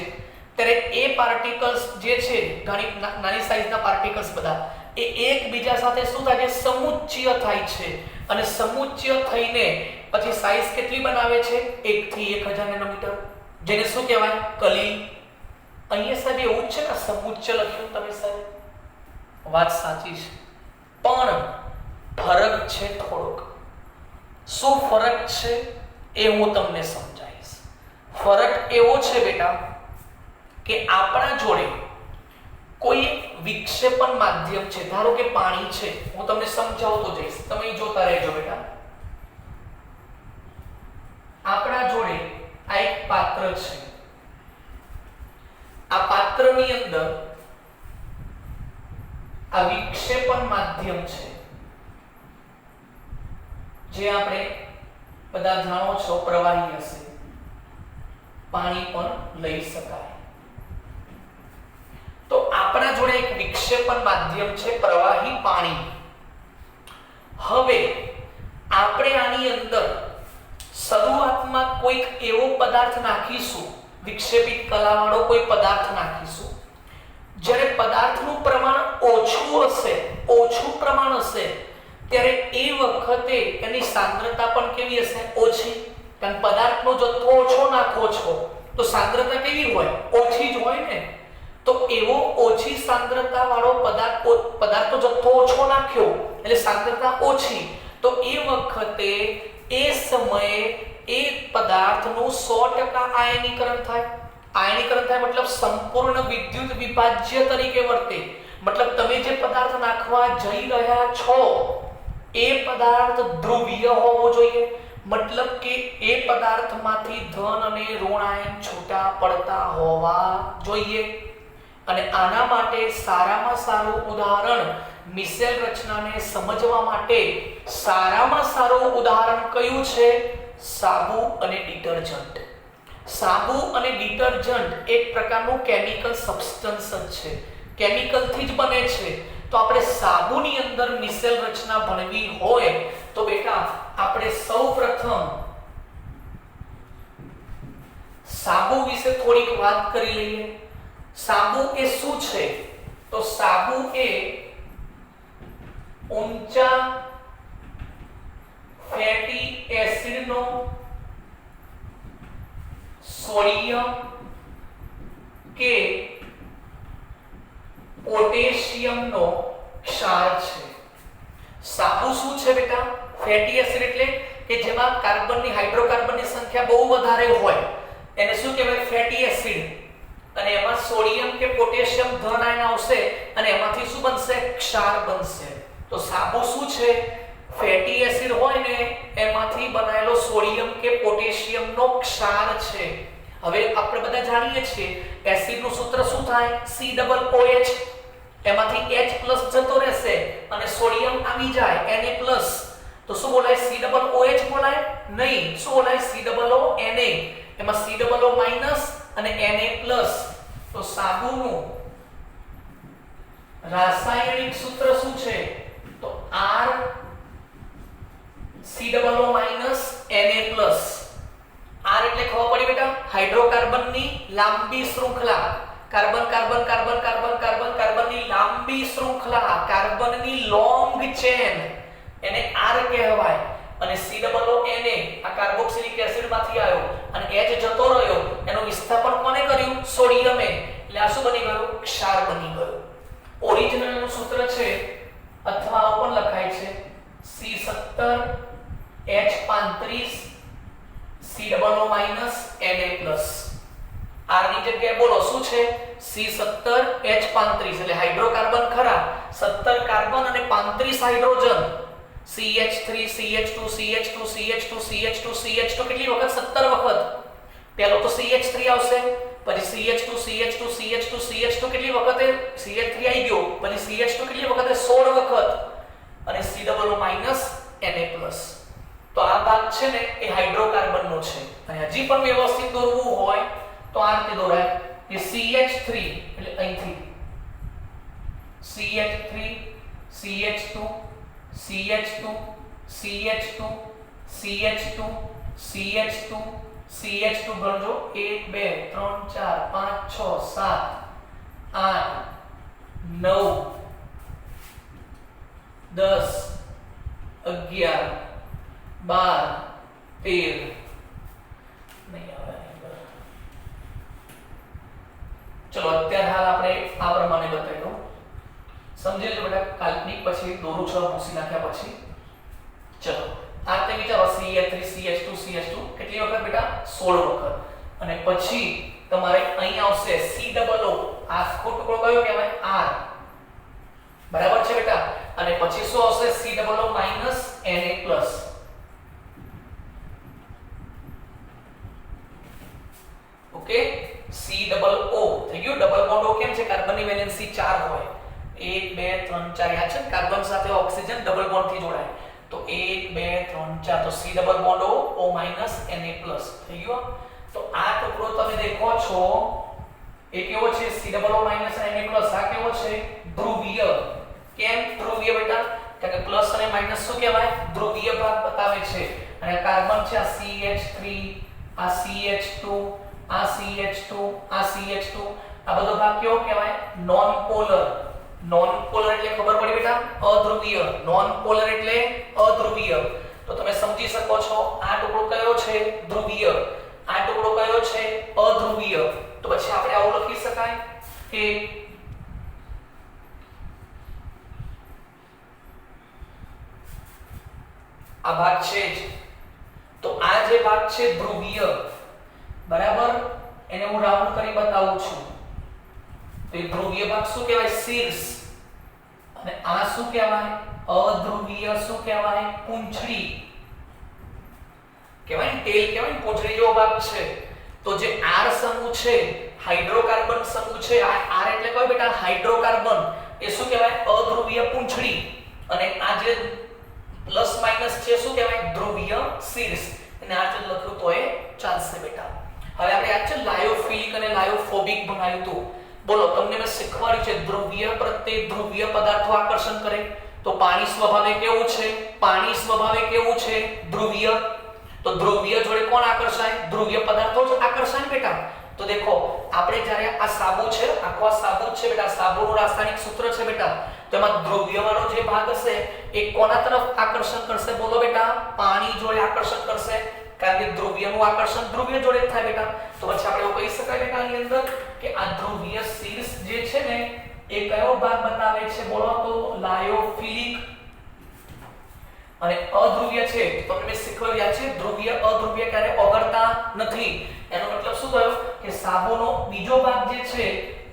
ત્યારે એ પાર્ટિકલ્સ જે છે, ઘણી નાની સાઈઝના પાર્ટિકલ્સ બધા, એ એકબીજા સાથે શું થાય છે? સમુચ્ચય થાય છે અને સમુચ્ચય થઈને પછી સાઈઝ કેટલી બનાવે છે? 1 થી 1000 નેનોમીટર, જેને શું કહેવાય? કલીલ. અહીંયા સાહેબ એવું જ છે ને, સમુચ્ચય લખ્યું તમે સાહેબ, વાત સાચી છે, પણ ફરક છે થોડોક. શું ફરક છે એ હું તમને સમજાવીશ. ફરક એવો છે બેટા કે આપણા જોડે કોઈ વિક્ષેપણ માધ્યમ છે, ધારો કે પાણી છે, હું તમને સમજાવતો જઈશ, તમે જોતા રહેજો બેટા. આપણા જોડે આ એક પાત્ર છે. આ પાત્રની અંદર આ વિક્ષેપણ માધ્યમ છે, જે આપણે બધા જાણો છો પ્રવાહી હશે, પાણી પણ લઈ શકાય. તો આપણા જોડે એક વિક્ષેપણ માધ્યમ છે, પ્રવાહી પાણી. હવે આપણે આની અંદર શરૂઆતમાં કોઈક એવો પદાર્થ નાખીશું, વિક્ષેપિત કલાવાળો કોઈ પદાર્થ નાખીશું. જ્યારે પદાર્થનું પ્રમાણ ઓછું હશે, ઓછું પ્રમાણ હશે, ત્યારે એ વખતે એની સાંદ્રતા પણ કેવી હશે? ઓછી. કારણ પદાર્થનો જથ્થો ઓછો નાખો છો તો સાંદ્રતા કેવી હોય? ઓછી જ હોય ને. તો એવો ઓછી સાંદ્રતા વાળો પદાર્થનો જથ્થો ઓછો નાખ્યો એટલે સાંદ્રતા ઓછી, તો એ વખતે એ સમયે એ પદાર્થનું 100% આયનીકરણ થાય. આયનીકરણ થાય મતલબ સંપૂર્ણ વિદ્યુત વિભાજ્ય તરીકે વર્તે. મતલબ તમે જે પદાર્થ નાખવા જઈ રહ્યા છો એ પદાર્થ ધ્રુવીય હોવો જોઈએ. મતલબ કે એ પદાર્થમાંથી ધન અને ઋણ આયન છૂટા પડતા હોવા જોઈએ. અને આના માટે સારામાં સારું ઉદાહરણ, મિસેલ રચનાને સમજવા માટે સારામાં સારું ઉદાહરણ કયું છે? સાબુ અને ડિટર્જન્ટ. સાબુ અને ડિટર્જન્ટ એક પ્રકારનું કેમિકલ સબસ્ટન્સ છે, કેમિકલથી જ બને છે. તો આપણે સાબુની અંદર મિસેલ રચના ભણવી હોય તો બેટા આપણે સૌપ્રથમ સાબુ વિશે થોડીક વાત કરી લઈએ. સાબુ એ શું છે? તો સાબુ એ ઊંચા ફેટી એસિડનો સોડિયમ કે પોટેશિયમનો ક્ષાર છે. સાબુ શું છે બેટા? ફેટી એસિડ એટલે કે જેમાં કાર્બનની હાઇડ્રોકાર્બનની સંખ્યા બહુ વધારે હોય એને શું કહેવાય? Fatty acid. અને એમાં સોડિયમ કે પોટેશિયમ ધન આયન આવશે અને એમાંથી શું બનશે? ક્ષાર બનશે. તો સાબુ શું છે? ફેટી એસિડ હોય ને એમાંથી બનાવેલો સોડિયમ કે પોટેશિયમનો ક્ષાર છે. હવે આપણે બધા જાણીએ છીએ એસિડનું સૂત્ર શું થાય? COOH. એમાંથી H+ જતો રહેશે અને સોડિયમ આવી જાય Na+. તો શું બોલાય? COOH બોલાય? નહીં. શું બોલાય? COONA. એમાં COO- અને Na+. તો સાબુનું રાસાયણિક સૂત્ર શું છે? તો R COO- Na+. R એટલે ખબર પડી બેટા? હાઇડ્રોકાર્બનની લાંબી શૃંખલા. Carbon carbon carbon carbon carbon કાર્બનની લાંબી શૃંખલા, કાર્બનની લોંગ ચેન, એને R કહેવાય. અને COONA આ કાર્બોક્સિલિક એસિડ માંથી આવ્યો અને H જતો રહ્યો, એનું વિસ્થાપન કોને કર્યું? સોડિયમે. એટલે આ શું બની ગયું? ક્ષાર બની ગયું. ઓરિજિનલ નું સૂત્ર છે અથવા આવું પણ લખાય છે C17H35 COO- Na+. R ની જગ્યાએ બોલો શું છે? C17H35 એટલે હાઇડ્રોકાર્બન ખરા, 17 કાર્બન અને 35 hydrogen. CH3 CH2 CH2 CH2 CH2 CH2 કેટલી વખત? 17 વખત. પહેલો તો CH3 આવશે, પછી CH2 CH2 CH2 CH2 કેટલી વખતે? CH3 આવી ગયો, પછી CH2 કેટલી વખતે? 16 વખત. અને COO- Na+. તો આ ભાગ છે ને એ હાઇડ્રોકાર્બનનો છે. અને હજી પણ વ્યવસ્થિત દોરવું હોય તો આ રીતે દોરાય કે CH3 એટલે અહીંથી CH3 CH2 CH2 CH2 CH2 CH2 CH2 ગણજો 1 2 3 4 5 6 7 8 9 10 11 12 13 નહીં આવે. ચલો અત્યારે હાલ આપણે આ પ્રમાણે બતાવી દઉં. સમજી લો બેટા, કાલ્પનિક પછી દોરું છ ભૂસી નાખ્યા પછી. ચલો આ તે વિચારો CH3 CH2 CH2 કેટલી વખત બેટા? 16 વખત. અને પછી તમારે અહીં આવશે COO. આ ટુકડો કયો કહેવાય? R. બરાબર છે બેટા? અને પછી શું આવશે? COO- Na+. ઓકે, COO થઈ ગયું. ડબલ બોન્ડ O કેમ છે? કાર્બનની વેલેન્સી 4 હોય. 1 2 3 4 યાદ છે? કાર્બન સાથે ઓક્સિજન ડબલ બોન્ડ થી જોડાય. તો 1 2 3 4 તો C double bond O Na+ થઈ ગયો. તો આ ટુકડો તમે દેખો છો એ કેવો છે? C double O- Na+. આ કેવો છે? ધ્રુવીય. કેમ ધ્રુવીય બેટા? કારણ કે પ્લસ અને માઈનસ શું કહેવાય? ધ્રુવીય ભાગ બતાવે છે. અને કાર્બન છે આ CH3, આ CH2, આ CH2, આ CH2, આ બધો ભાગ કેવો કહેવાય? Non polar. નોન પોલર એટલે ખબર પડી બેટા? અધ્રુવીય. નોન પોલર એટલે અધ્રુવીય. તો તમે સમજી શકો છો આ ટુકડો કયો છે? ધ્રુવીય. આ ટુકડો કયો છે? અધ્રુવીય. તો પછી આપણે આવું લખી શકાય કે આ ભાગ છે જ. તો આ જે ભાગ છે ધ્રુવીય, બરાબર, એને હું રાઉન્ડ કરી બતાવું છું. તો એ ધ્રુવીય ભાગ શું કહેવાય? શીર્ષ. અને આ શું કહેવાય? અધ્રુવીય. શું કહેવાય? પૂંછડી કહેવાય ને, ટેલ કહેવાય ને, પૂંછડી જેવો ભાગ છે. તો જે R સમૂહ છે, હાઇડ્રોકાર્બન સમૂહ છે, આ R એટલે કયો બેટા? હાઇડ્રોકાર્બન. એ શું કહેવાય? અધ્રુવીય પૂંછડી. અને આ જે પ્લસ માઈનસ છે શું કહેવાય? ધ્રુવીય શીર્ષ. અને આ જે લખ્યું તો એ ચાલશે બેટા. હવે આપણે આ છે લાયોફિલિક અને લાયોફોબિક ભણાવ્યું હતું. બોલો તમને મેં શીખવાડ્યું છે ધ્રુવીય પ્રત્યે ધ્રુવીય પદાર્થો આકર્ષણ કરે, તો પાણી સ્વભાવે કેવું છે? પાણી સ્વભાવે કેવું છે? ધ્રુવીય. તો ધ્રુવીય જોડે કોણ આકર્ષાય? ધ્રુવીય પદાર્થો જ આકર્ષાય બેટા. તો દેખો આપણે જ્યારે આ સાબુ છે, આખો આ સાબુ છે બેટા, સાબુનું રાસાયણિક સૂત્ર છે બેટા, તો એમાં ધ્રુવીય વાળો જે ભાગ હશે એ કોના તરફ આકર્ષણ કરશે? બોલો બેટા, પાણી જોડે આકર્ષણ કરશે, કારણ કે ધ્રુવીયનું આકર્ષણ ધ્રુવીય જોડે થાય બેટા. તો પછી આપણે એવું કહી શકાય બેટા આની અંદર કે આ ધ્રુવીય શીર્ષ જે છે ને એ કયો ભાગ બતાવે છે? બોલો તો લાયોફિલિક. અને અધ્રુવીય છે તો તમને શીખવાડ્યા છે ધ્રુવીય અધ્રુવીય ક્યારે ઓગળતા નથી. એનો મતલબ શું થયો કે સાબુનો બીજો ભાગ જે છે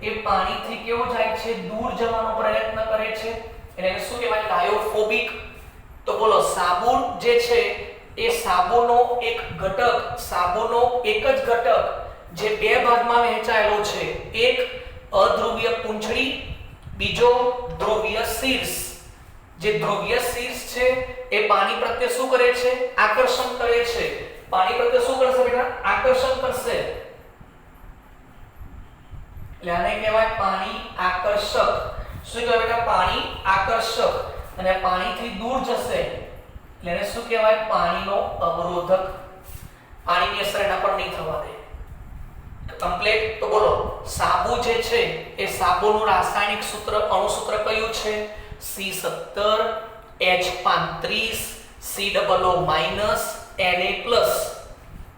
એ પાણીથી કેવો જાય છે? દૂર જવાનો પ્રયત્ન કરે છે, એટલે એને શું કહેવાય? લાયોફોબિક. તો બોલો સાબુ જે છે એ સાબુનો એક ઘટક, સાબુનો એક જ ઘટક જે બે ભાગમાં વહેંચાયેલો છે, એક અધ્રુવીય પૂંછડી, બીજો ધ્રુવીય શીર્ષ. જે ધ્રુવીય શીર્ષ છે એ પાણી પ્રત્યે શું કરે છે? આકર્ષણ કરે છે. પાણી પ્રત્યે શું કરશે બેટા? આકર્ષણ કરશે. એટલે આને કહેવાય પાણી આકર્ષક. શું કહેવાય બેટા? પાણી આકર્ષક. અને પાણીથી દૂર જશે એટલે એને શું કહેવાય? પાણીનો અવરોધક. પાણીની અસર એના પર નહીં થવા દે. કમ્પ્લીટ. તો બોલો સાબુ જે છે એ સાબુનું રાસાયણિક સૂત્ર, અણુ સૂત્ર કયું છે? C17H35 COO- Na+.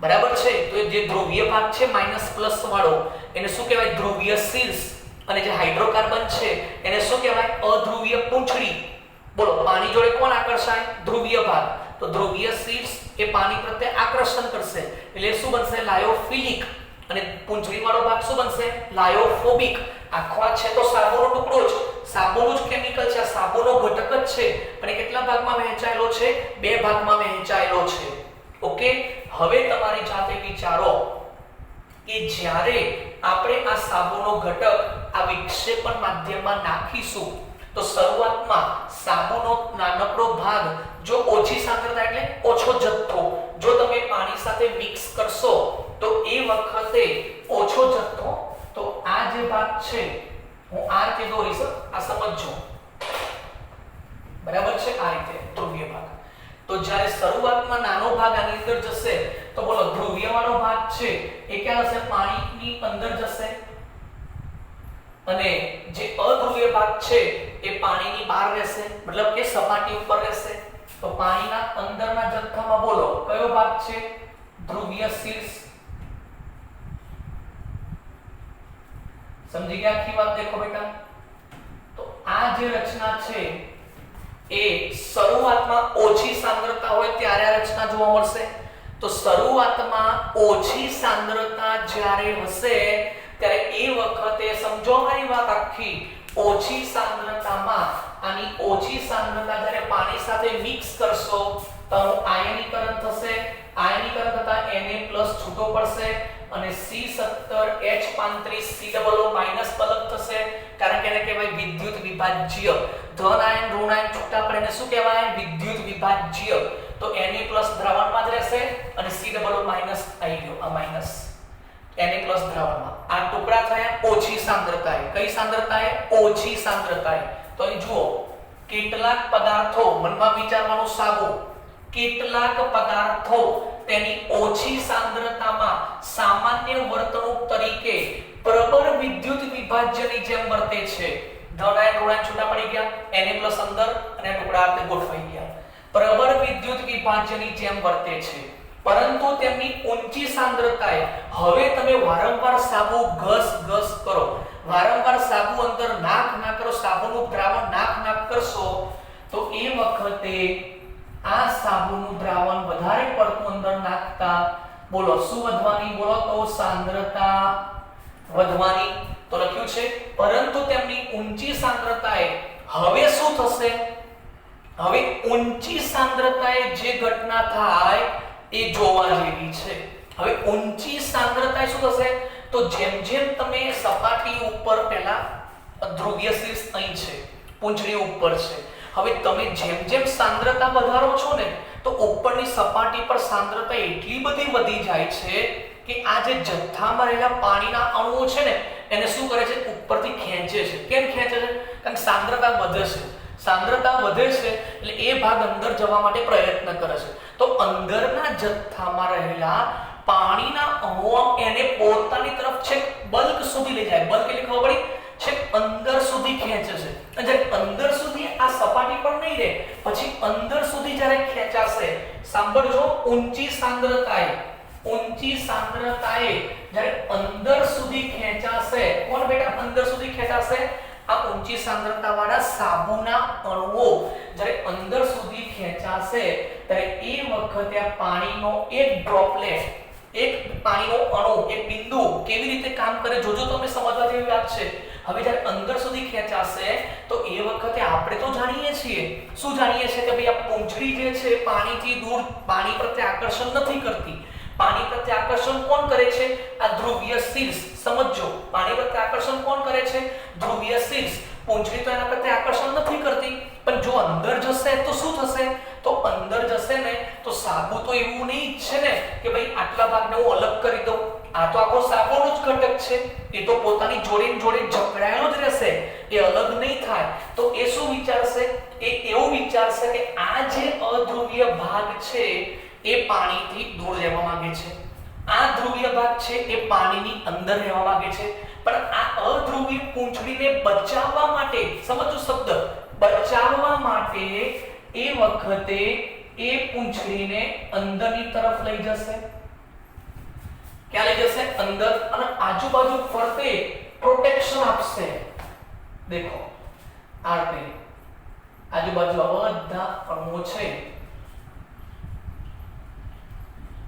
બરાબર છે. તો જે ધ્રુવીય ભાગ છે માઈનસ પ્લસ વાળો એને શું કહેવાય? ધ્રુવીય શીર્ષ. અને જે હાઇડ્રોકાર્બન છે એને શું કહેવાય? અધ્રુવીય પૂંછડી. બોલો પાણી જોડે કોણ આકર્ષાય? ધ્રુવીય ભાગ. તો ધ્રુવીય શીર્ષ એ પાણી પ્રત્યે આકર્ષણ કરશે એટલે શું બનશે? લાયોફિલિક. અને પૂંછડી વાળો ભાગ શું બનશે? લાયોફોબિક. આખો છે તો સાબુનો ટુકડો જ, સાબુનું જ કેમિકલ છે, આ સાબુનો ઘટક જ છે, પણ કેટલા ભાગમાં વહેંચાયેલો છે? બે ભાગમાં વહેંચાયેલો છે. ઓકે. હવે તમારી જાતે વિચારો કે જ્યારે આપણે આ સાબુનો ઘટક આ વિક્ષેપણ માધ્યમમાં નાખીશું તો શરૂઆતમાં સાબુનો નાનકડો ભાગ જો ઓછી સાંદ્રતા એટલે ઓછો જથ્થો જો તમે પાણી સાથે મિક્સ કરશો તો એ વખતે ઓછો જથ્થો, તો આ જે ભાગ છે હું આ રીતે દોરીશ, આ સમજજો. બરાબર છે? આ રીતે ધ્રુવીય ભાગ. તો જ્યારે શરૂઆતમાં નાનો ભાગ આની અંદર જશે તો બોલો ધ્રુવીય વાળો ભાગ છે એ ક્યાં હશે? પાણીની અંદર જશે. અને જે અધ્રુવીય ભાગ છે એ પાણીની બહાર રહેશે, મતલબ કે સપાટી ઉપર રહેશે. તો પાણીના અંદરના જથ્થામાં બોલો કયો ભાગ છે? ધ્રુવીય શીર્ષ. સમજી ગયા આખી વાત? દેખો બેટા, તો આ જે રચના છે એ શરૂઆતમાં ઓછી સાંદ્રતા હોય ત્યારે આ રચના જોવા મળશે. તો શરૂઆતમાં ઓછી સાંદ્રતા જ્યારે હશે ત્યારે એ વખતે સમજો મારી વાત આખી, ઓછી સાંદ્રતામાં આની ઓછી સાંદ્રતા જ્યારે પાણી સાથે મિક્સ કરશો તો આયનીકરણ થશે. આયનીકરણ થતા Na+ છૂટો પડશે અને C17H35 COO- પલક થશે, કારણ કે એને કહેવાય વિદ્યુત વિભાજ્ય. ધન આયન ઋણ આયન છૂટા પડે એને શું કહેવાય? વિદ્યુત વિભાજ્ય. તો Na+ દ્રાવણમાં જ રહેશે અને COO- આવી ગયો, આ માઈનસ Na+ દ્રાવણમાં. આ ટુકડા થયા ઓછી સાંદ્રતાએ. કઈ સાંદ્રતાએ? ઓછી સાંદ્રતાએ. તો અહીં જુઓ કેટલાક પદાર્થો, મનમાં વિચારવાનું સાબુ, કેટલાક પદાર્થો તેની ઓછી સાંદ્રતામાં સામાન્ય વર્તણૂક તરીકે પ્રબળ વિદ્યુત વિભાજ્યની જેમ વર્તે છે. ધન આયન ઋણ આયન છૂટા પડી ગયા, Na+ અંદર અને ટુકડા આપણે ગોઠવાઈ ગયા. પ્રબળ વિદ્યુત વિભાજ્યની જેમ વર્તે છે, પરંતુ તેમની ઊંચી સાંદ્રતાએ હવે તમે વારંવાર સાબુ ઘસ કરો, વારંવાર સાબુ અંદર નાખ કરો, સાબુનું દ્રાવણ નાખ કરશો તો એ વખતે આ સાબુનું દ્રાવણ વધારે પડતું અંદર નાખતા બોલો શું વધવાની? બોલો તો સાંદ્રતા વધવાની. તો લખ્યું છે પરંતુ તેમની ઊંચી સાંદ્રતાએ હવે શું થશે? હવે ઊંચી સાંદ્રતાએ જે ઘટના થાય એ જોવા જેવી છે. હવે ઊંચી સાંદ્રતાએ શું થશે? તો જેમ જેમ તમે સપાટી ઉપર પહેલા ધ્રુવીય શીર્ષ અહીં છે, પૂંછડી ઉપર છે, હવે તમે જેમ જેમ સાંદ્રતા વધારો છો ને તો ઉપરની સપાટી પર સાંદ્રતા એટલી બધી વધી જાય છે કે આ જે જથ્થામાં રહેલા પાણીના અણુઓ છે ને એને શું કરે છે, ઉપરથી ખેંચે છે. કેમ ખેંચે છે? કારણ કે સાંદ્રતા વધે છે. સાંદ્રતા વધે છે એટલે એ ભાગ અંદર જવા માટે પ્રયત્ન કરે છે. તો અંદરના જથ્થામાં રહેલા પાણીના અણુઓ એને પોતાની તરફ છેક બલ્ક સુધી લઈ જાય. બલ્ક એટલે ખબર પડી? છેક અંદર સુધી ખેંચે છે. અને જ્યારે અંદર સુધી આ સપાટી પર નહીં રહે, પછી અંદર સુધી જ્યારે ખેંચાશે, સાંભળજો, ઊંચી સાંદ્રતાએ જ્યારે અંદર સુધી ખેંચાશે, કોણ બેટા અંદર સુધી ખેંચાશે? આ ઊંચી સાંદ્રતા વાળા સાબુના અણુઓ જ્યારે અંદર સુધી ખેંચાશે ત્યારે એ વખતે આ પાણીનો એક ડ્રોપલેટ, એક પાણીનો અણુ, એક બિંદુ કેવી રીતે કામ કરે જોજો, તમે સમજવા જેવી વાત છે. હવે જ્યારે અંદર સુધી ખેંચાશે તો એ વખતે આપણે તો જાણીએ છીએ, શું જાણીએ છીએ કે ભાઈ આ પૂંછડી જે છે પાણીથી દૂર, પાણી પ્રત્યે આકર્ષણ નથી કરતી. પાણી પ્રત્યે આકર્ષણ કોણ કરે છે? આ ધ્રુવીય શીર્ષ. સમજો, પાણી પ્રત્યે આકર્ષણ કોણ કરે છે? ધ્રુવીય શીર્ષ. પૂંછડી તો એના પ્રત્યે આકર્ષણ નથી કરતી, પણ જો અંદર જશે તો શું થશે? તો અંદર જશે ને તો સાબુ તો એવું નહીં છે ને કે ભાઈ આટલા ભાગને હું અલગ કરી દઉં. આ તો આખો સાબુનો જ ઘટક છે, એ તો પોતાની જોડે જકડાયેલો જ રહેશે, એ અલગ નહીં થાય. તો એ શું વિચારશે? એ એવું વિચારશે કે આ જે અધ્રુવીય ભાગ છે એ પાણીથી દૂર રહેવા માંગે છે, આ ધ્રુવીય ભાગ છે એ પાણીની અંદર રહેવા માંગે છે. પણ આ અધ્રુવીય પૂંછડીને બચાવવા માટે, સમજો શબ્દ, બચાવવા માટે એ વખતે એ પૂંછડીને અંદરની તરફ લઈ જશે. ક્યાં લઈ જશે? અંદર. અને આજુબાજુ ફરતે પ્રોટેક્શન આપશે. દેખો આ રીતે આજુબાજુ બધા અણુઓ છે.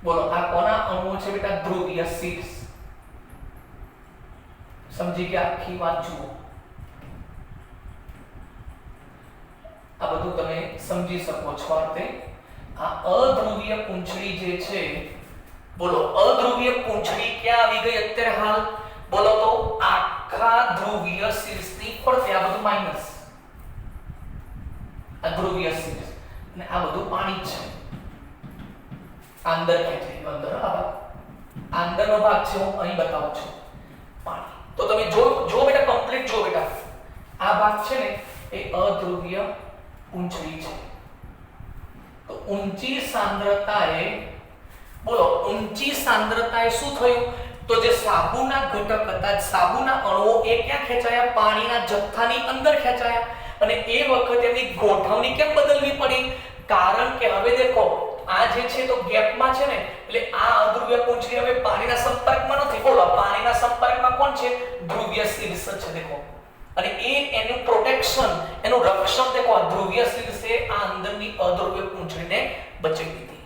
બોલો આ કોના અણુઓ છે બેટા? ધ્રુવીય શીર્ષ. સમજી ગયા? આખી વાત જુઓ. આ બધું તમે સમજી શકો છો. આ અધ્રુવીય પૂંછડી જે છે, બોલો અધ્રુવીય પૂંછડી ક્યાં આવી ગઈ અત્યારે હાલ? બોલો તો આખા ધ્રુવીય શીર્ષની ફરતે. આ બધું માઈનસ, આ ધ્રુવીય શીર્ષ અને આ બધું પાણી છે. અંદર ખેંચે, અંદર અંદરનો ભાગ છે, હું અહીં બતાવું છું, પાણી. તો તમે જો બેટા, કમ્પ્લીટ જો બેટા, આ ભાગ છે ને એ અધ્રુવીય પૂંછડી છે. તો ઊંચી સાંદ્રતાએ, બોલો ઊંચી સાંદ્રતાએ શું થયું? તો જે સાબુના ઘટક હતા, સાબુના અણુઓ એ ક્યાં ખેંચાયા? પાણીના જથ્થાની અંદર ખેંચાયા. અને એ વખતે એની ગોઠવણી કેમ બદલવી પડી? કારણ કે હવે દેખો આ જે છે તો ગેપમાં છે ને, એટલે આ અધ્રુવીય પૂંછડી હવે પાણીના સંપર્કમાં નથી. બોલો પાણીના સંપર્કમાં કોણ છે? ધ્રુવીય શીર્ષ છે. દેખો, અને એનું પ્રોટેક્શન, એનું રક્ષણ દેખો, આ ધ્રુવીય શીર્ષે આ અંદરની અધ્રુવીય પૂંછડીને બચાવી દીધી.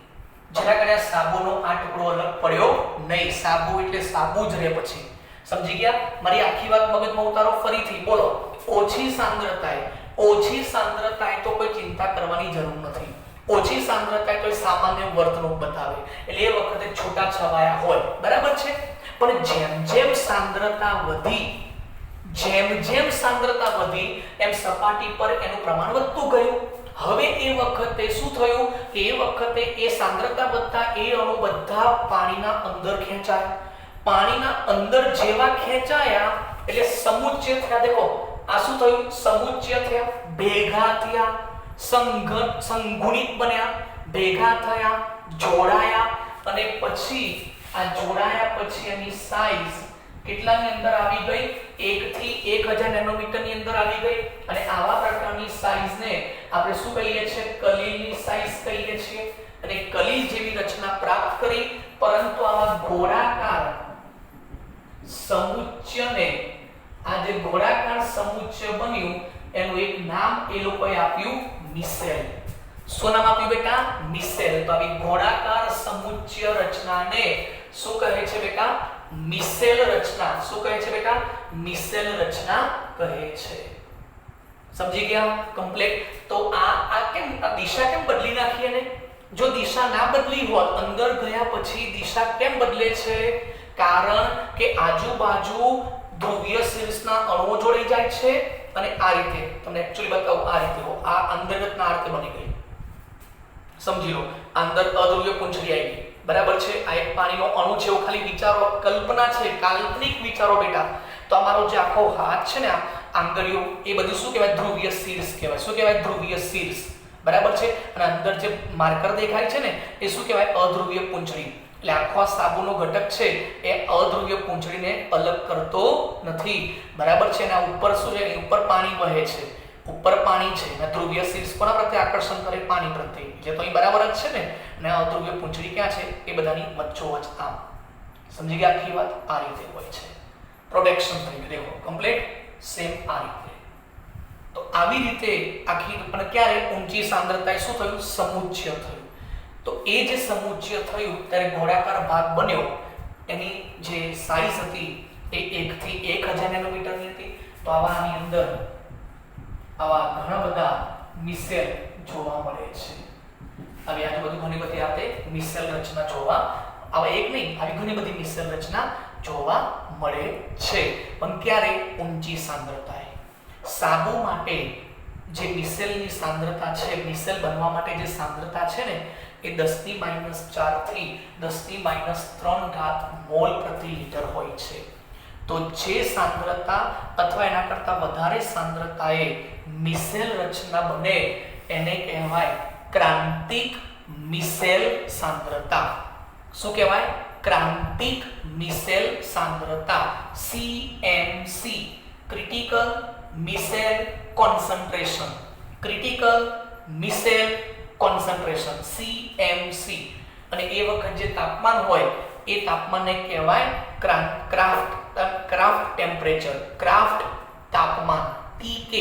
જેના કારણે સાબુનો આ ટુકડો અલગ પડ્યો નહીં. સાબુ એટલે સાબુ જ રહે. પછી સમજી ગયા? મારી આખી વાત મગજમાં ઉતારો ફરીથી. બોલો ઓછી સાંદ્રતાએ તો કોઈ ચિંતા કરવાની જરૂર નથી. ઓછી સાંદ્રતાએ તો સામાન્ય વર્તણૂક બતાવે, એટલે એ વખતે છૂટા છવાયા હોય, બરાબર છે. પણ જેમ સાંદ્રતા વધી, જેમ સાંદ્રતા વધી એમ સપાટી પર એનું પ્રમાણ વધતું ગયું. હવે એ વખતે શું થયું? એ વખતે એ સાંદ્રતા વધતા એ અણુ બધા પાણીના અંદર ખેંચાયા. પાણીના અંદર જેવા ખેંચાયા એટલે સમુચ્ચય થયા. દેખો આ શું થયું? સમુચ્ચય થયા, ભેગા થયા, સંગુણિત બન્યા, ભેગા થયા, જોડાયા. અને પછી આ જોડાયા પછી એની સાઈઝ કેટલાની અંદર આવી ગઈ? 1 થી 1000 નેનોમીટરની અંદર આવી ગઈ. અને આવા પ્રકારની સાઈઝને આપણે શું કહીએ છીએ? કલીલની સાઈઝ કહીએ છીએ. અને કલીલ જેવી રચના પ્રાપ્ત કરી, પરંતુ આવા ગોળાકાર સમુચ્ચયને, આ જે ગોળાકાર સમુચ્ચય બન્યું એનું એક નામ એ લોકોએ આપ્યું મિસેલ. શું નામ આપ્યું બેટા? મિસેલ. તો આવી ગોળાકાર સમુચ્ચય રચનાને શું કહે છે બેટા? મિસેલ રચના. શું કહે છે બેટા? મિસેલ રચના કહે છે. સમજી ગયા? કમ્પ્લીટ. તો આ કેમ દિશા કેમ બદલી નાખી? અને જો દિશા ના બદલી હોત, અંદર ગયા પછી દિશા કેમ બદલે છે? કારણ કે આજુબાજુ ધ્રુવીય શીર્ષના અણુઓ જોડાઈ જાય છે. અને આ રીતે તમને એક્ચ્યુઅલી બતાવું, આ રીતે આ અંતર્ગતના અર્થે બની ગઈ. સમજી લો, અંદર અધ્રુવીય પૂંછડી આવી ગઈ. બરાબર છે, આ એક પાણીનો અણુ છે એવું ખાલી વિચારો, કલ્પના છે, કાલ્પનિક વિચારો બેટા. તો અમારો જે આખો હાથ છે ને આ આંગળીઓ એ બધું શું કહેવાય? ધ્રુવીય શીર્ષ કહેવાય. શું કહેવાય? ધ્રુવીય શીર્ષ. બરાબર છે. અને અંદર જે માર્કર દેખાય છે ને એ શું કહેવાય? અધ્રુવીય પૂંછડી. એટલે આખો આ સાબુનો ઘટક છે એ અધ્રુવીય પૂંછડીને અલગ કરતો નથી. બરાબર છે. અને આ ઉપર શું છે? ઉપર પાણી વહે છે, ઉપર પાણી છે. અને ધ્રુવીય શીર્ષ કોના પ્રત્યે આકર્ષણ કરે? પાણી પ્રત્યે. એટલે તો અહીં બરાબર જ છે ને. અને અધ્રુવીય પૂંછડી ક્યાં છે? એ બધાની વચ્ચોવચ્ચ. આમ સમજી ગયા આખી વાત? આ રીતે હોય છે. પ્રોટેક્શન થઈ ગયું. દેખો કમ્પ્લીટ સેમ આ રીતે. તો આવી રીતે આખી. પણ ક્યારે ઊંચી સાંદ્રતાએ શું થયું? સમુચ્ચય થયું. તો એ જે સમુચ્ચય થયું ત્યારે ગોળાકાર ભાગ બન્યો. એની જે સાઈઝ હતી એ 1 થી 1000 નેનોમીટરની હતી. તો આની અંદર આવા ઘણા બધા મિસેલ જોવા મળે છે. આવી આજુબાજુ ઘણી બધી આપણે મિસેલ રચના જોવા, આવા એક નહીં, આવી ઘણી બધી મિસેલ રચના જોવા મળે છે. પણ ક્યારે? ઊંચી સાંદ્રતાએ. સાબુ માટે જે મિસેલની સાંદ્રતા છે, મિસેલ બનવા માટે જે સાંદ્રતા છે ને એ 10⁻⁴ થી 10⁻³ મોલ પ્રતિ લિટર હોય છે. તો જે સાંદ્રતા અથવા એના કરતા વધારે સાંદ્રતાએ મિસેલ રચના બને એને કહેવાય ક્રાંતિક મિસેલ સાંદ્રતા. શું કહેવાય? ક્રાંતિક મિસેલ સાંદ્રતા. CMC, critical micelle concentration. Critical micelle concentration, CMC. અને એ વખત જે તાપમાન હોય એ તાપમાનને કહેવાય ક્રાફ્ટ ટેમ્પરેચર. ક્રાફ્ટ તાપમાન, TK.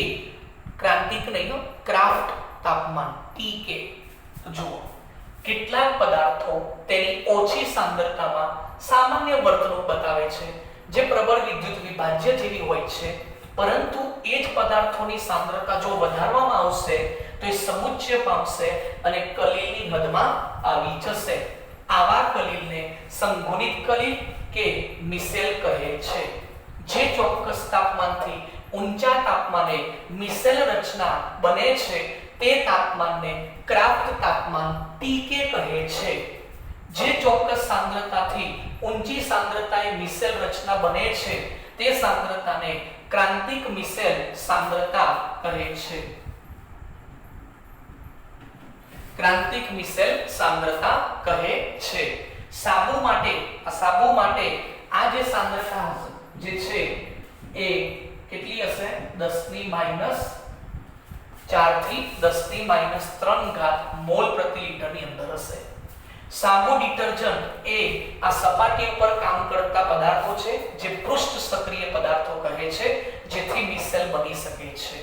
ક્રાંતિક નહીં, ક્રાફ્ટ તાપમાન, TK. તો જુઓ, કેટલાક પદાર્થો તેની ઓછી સાંદ્રતામાં સામાન્ય વર્તણૂક બતાવે છે જે પ્રબળ વિદ્યુત વિભાજ્ય જેવી હોય છે. પરંતુ એ જ પદાર્થોની સાંદ્રતા જો વધારવામાં આવશે તો એ સમુચ્ચય પામશે અને કલીલની હદમાં આવી જશે. આવા કલીલને સંગોનિત કલીલ કે મિસેલ કહે છે. જે ચોક્કસ તાપમાનથી ઊંચા તાપમાને મિસેલ રચના બને છે તે તાપમાનને ક્રાફ્ટ તાપમાન TK કહે છે. જે ચોક્કસ સાંદ્રતાથી ઊંચી સાંદ્રતાએ મિસેલ રચના બને છે તે સાંદ્રતાને ક્રાંતિક મિસેલ સાંદ્રતા કહે છે. ક્રાંતિક મિસેલ સાંદ્રતા કહે છે. સાબુ માટે આ જે સાંદ્રતા જે છે એ કેટલી હશે? 10⁻⁴ થી 10⁻³ મોલ પ્રતિ લિટરની અંદર હશે. સાબુ ડિટર્જન્ટ એ આ સપાટી ઉપર કામ કરતા પદાર્થો છે જે પૃષ્ઠ સક્રિય પદાર્થો કહે છે જેથી મિસેલ બની શકે છે.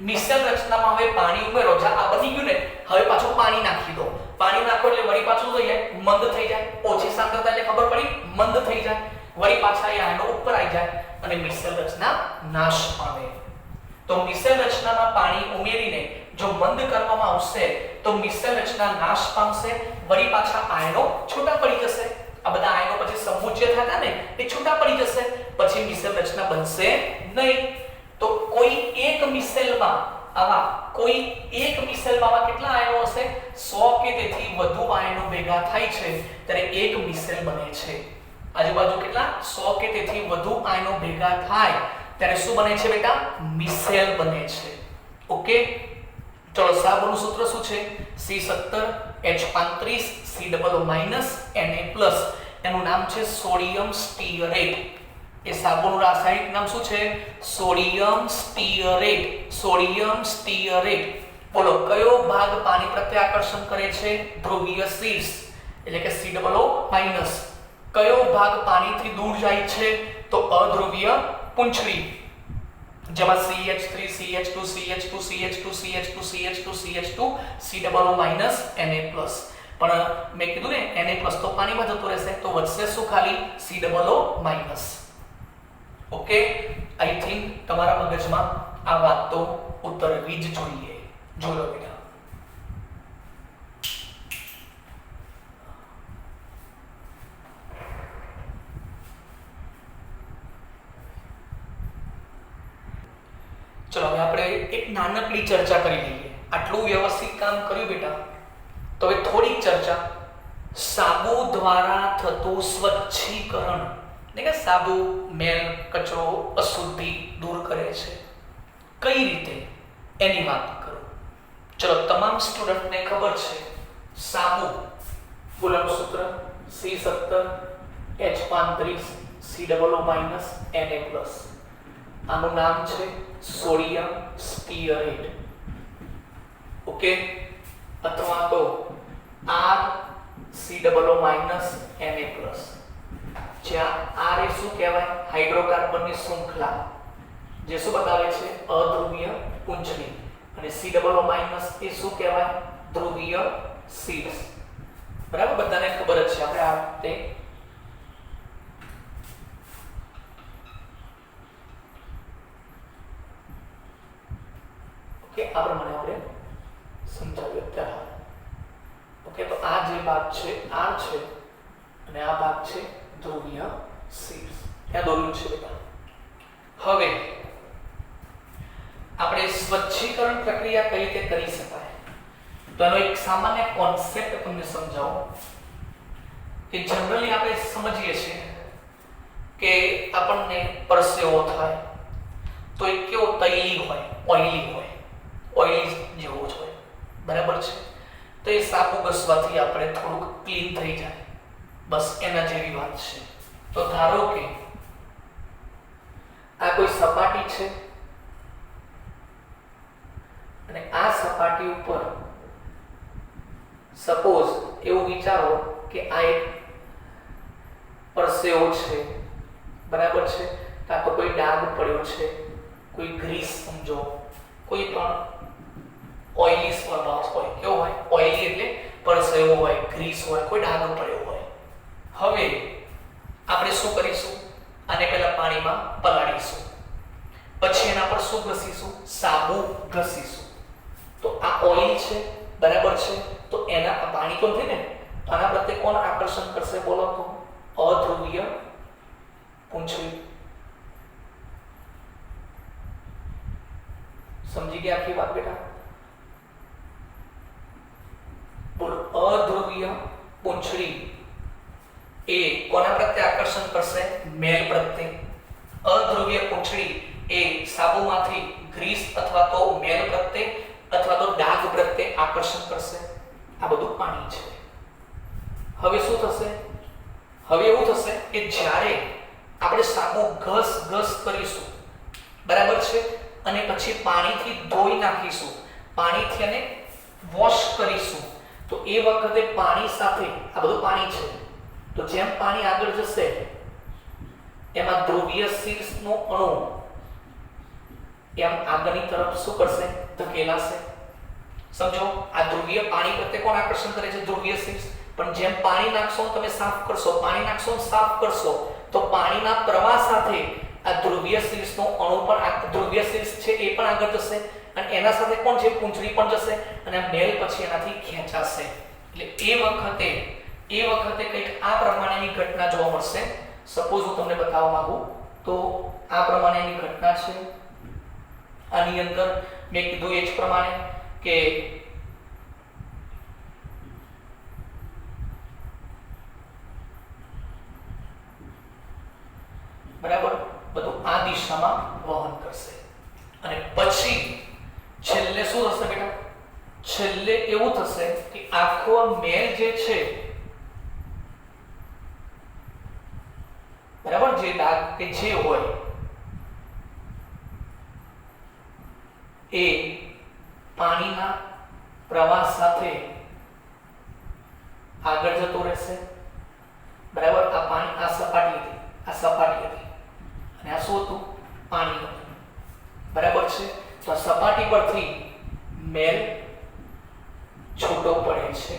મિસેલ રચનામાં હવે પાણી ઉમેરો. આ બની ગયું ને, હવે પાછું પાણી નાખી દો. પાણી નાખો એટલે વળી પાછું થઈ જાય, મંદ થઈ જાય. ઓછી સાંદ્રતા એટલે ખબર પડી, મંદ થઈ જાય. વળી પાછા એ આયનો ઉપર આવી જાય અને મિસેલ રચના નાશ પામે. તો મિસેલ રચનામાં પાણી ઉમેરીને જો મંદ કરવામાં આવશે તો મિસેલ રચના નાશ પામશે. વળી પાછા આયનો છૂટા પડી જશે. આ બધા આયનો પછી સમુચ્ચય થતા ને એ છૂટા પડી જશે. પછી મિસેલ રચના બનશે નહીં. તો કોઈ એક મિસેલમાં કેટલા આયનો હશે? 100 કે તેથી વધુ આયનો ભેગા થાય છે ત્યારે એક મિસેલ બને છે. આજુબાજુ કેટલા? 100 કે તેથી વધુ આયનો ભેગા થાય ત્યારે શું બને છે બેટા? મિસેલ બને છે. ઓકે, ચલો સાબુનું સૂત્ર શું છે? C17H35COO- Na+. એનું નામ છે સોડિયમ સ્ટીઅરેટ. એ સાબુનું રાસાયણિક નામ શું છે? સોડિયમ સ્ટીઅરેટ. બોલો, કયો ભાગ પાણી પ્રત્યે આકર્ષણ કરે છે? ધ્રુવીય શીર્ષ એટલે કે COO-. કયો ભાગ પાણીથી દૂર જાય છે? તો અધ્રુવીય પૂંછડી, જેમાં CH3 CH2 CH2 CH2 CH2 CH2 CH2 COO- Na+. પણ મેં કીધું ને Na+ તો પાણીમાં જતો રહેશે તો વધશે શું? ખાલી COO-. ઓકે, આઈ થિંક તમારા મગજમાં આ વાત તો ઉતરવી જ જોઈએ. જોયો બેટા. ચલો હવે આપણે એક નાનકડી ચર્ચા કરી લઈએ. આટલું વ્યવસ્થિત કામ કર્યું બેટા, તો હવે થોડીક ચર્ચા. સાબુ દ્વારા થતું સ્વચ્છીકરણ એટલે કે સાબુ મેલ કચરો અશુદ્ધિ દૂર કરે છે. કઈ રીતે એની વાત કરો. ચલો તમામ સ્ટુડન્ટને ખબર છે સાબુ કુલમ સૂત્ર C17H35COO- Na+. આનું નામ છે સોડિયમ સ્ટીઅરેટ. ઓકે, અથવા તો RCOO- Na+. જ્યાં R એ શું કહેવાય? હાઇડ્રોકાર્બનની શૃંખલા, જે શું બતાવે છે? અધ્રુવીય પૂંછડી. અને COO- એ શું કહેવાય? ધ્રુવીય શીર્ષ. બરાબર, બધાને ખબર જ છે. આપણે આ તે ઓકે આ પ્રમાણે આપણે સમજાવ્યું અત્યારે. ઓકે, તો આ જે ભાગ છે R છે અને આ ભાગ છે ધ્રુવીય શીર્ષ. ત્યાં દોર્યું છે બેટા. હવે આપણે સ્વચ્છીકરણ પ્રક્રિયા કઈ રીતે કરી શકાય તો એનો એક સામાન્ય કોન્સેપ્ટ તમને સમજાવું કે જનરલી આપણે સમજીએ છીએ કે આપણને પરસેવો થાય તો એક કેવો તૈલી હોય, ઓઇલી જેવો જ હોય. બરાબર છે? તો એ સાબુ ઘસવાથી આપણે થોડુંક ક્લીન થઈ જાય, બસ એના જેવી વાત છે. તો ધારો કે આ કોઈ સપાટી છે અને આ સપાટી ઉપર સપોઝ એવું વિચારો કે આ એક પરસેવો છે. બરાબર છે? કાં તો કોઈ ડાઘ પડ્યો છે, કોઈ ગ્રીસ સમજો, કોઈ પણ ઓઇલી સ્વભાવ હોય. કેવો હોય? ઓઇલી એટલે પરસેવો હોય, ગ્રીસ હોય, કોઈ ડાઘ પડ્યો હોય. હવે આપણે શું કરીશું? આને પહેલા પાણીમાં પલાળીશું, પછી એના પર શું ઘસીશું? સાબુ ઘસીશું. તો આ ઓઇલ છે. બરાબર છે? તો એના આ પાણી તો નથી ને, આના પ્રત્યે કોણ આકર્ષણ કરશે? બોલો તો. અધ્રુવીય પૂંછડી. સમજી ગયા આખી વાત બેટા? બોલો. અધ્રુવીય પૂંછડી એ કોના પ્રત્યે આકર્ષણ કરશે? મેલ પ્રત્યે. અધ્રુવીય પૂંછડી એ સાબુમાંથી ગ્રીસ અથવા તો મેલ પ્રત્યે અથવા તો ડાઘ પ્રત્યે આકર્ષણ કરશે. આ બધું પાણી છે. હવે શું થશે? હવે એવું થશે કે જ્યારે આપણે સાબુ ઘસ કરીશું, બરાબર છે, અને પછી પાણીથી ધોઈ નાખીશું, પાણીથી એને વોશ કરીશું, તો એ વખતે પાણી સાથે આ બધું પાણી છે. તો જેમ પાણી આગળ જશે એમાં ધ્રુવીય શીર્ષનો અણુ એમ આગળની તરફ શું કરશે? ધકેલાશે. સમજો, આ ધ્રુવીય પાણી પ્રત્યે કોણ આકર્ષણ કરે છે? ધ્રુવીય શીર્ષ. પણ જેમ પાણી નાખશો, તમે સાફ કરશો, પાણી નાખશો, સાફ કરશો, તો પાણીના પ્રવાહ સાથે આ ધ્રુવીય શીર્ષનો અણુ પણ, ધ્રુવીય શીર્ષ છે એ પણ આગળ જશે અને એના સાથે કોણ છે? પૂંછડી પણ જશે અને મેલ પછી એનાથી ખેંચાશે. એટલે એ વખતે કંઈક આ પ્રમાણેની ઘટના જોવા મળશે. સપોઝ હું તમને બતાવવા માંગુ તો આ પ્રમાણેની ઘટના છે. આની અંદર મેં કીધું એ જ પ્રમાણે કે બરાબર બધું આ દિશામાં વહન કરશે અને પછી છેલ્લે શું થશે બેટા? છેલ્લે એવું થશે કે આખો મેલ જે છે, બરાબર, જે ડાઘ કે જે હોય એ પાણીના પ્રવાહ સાથે આગળ જતો રહેશે. બરાબર? આ પાણી આ સપાટી હતી અને આ શું હતું? પાણી હતું. બરાબર છે? તો આ સપાટી પરથી મેલ છૂટો પડે છે.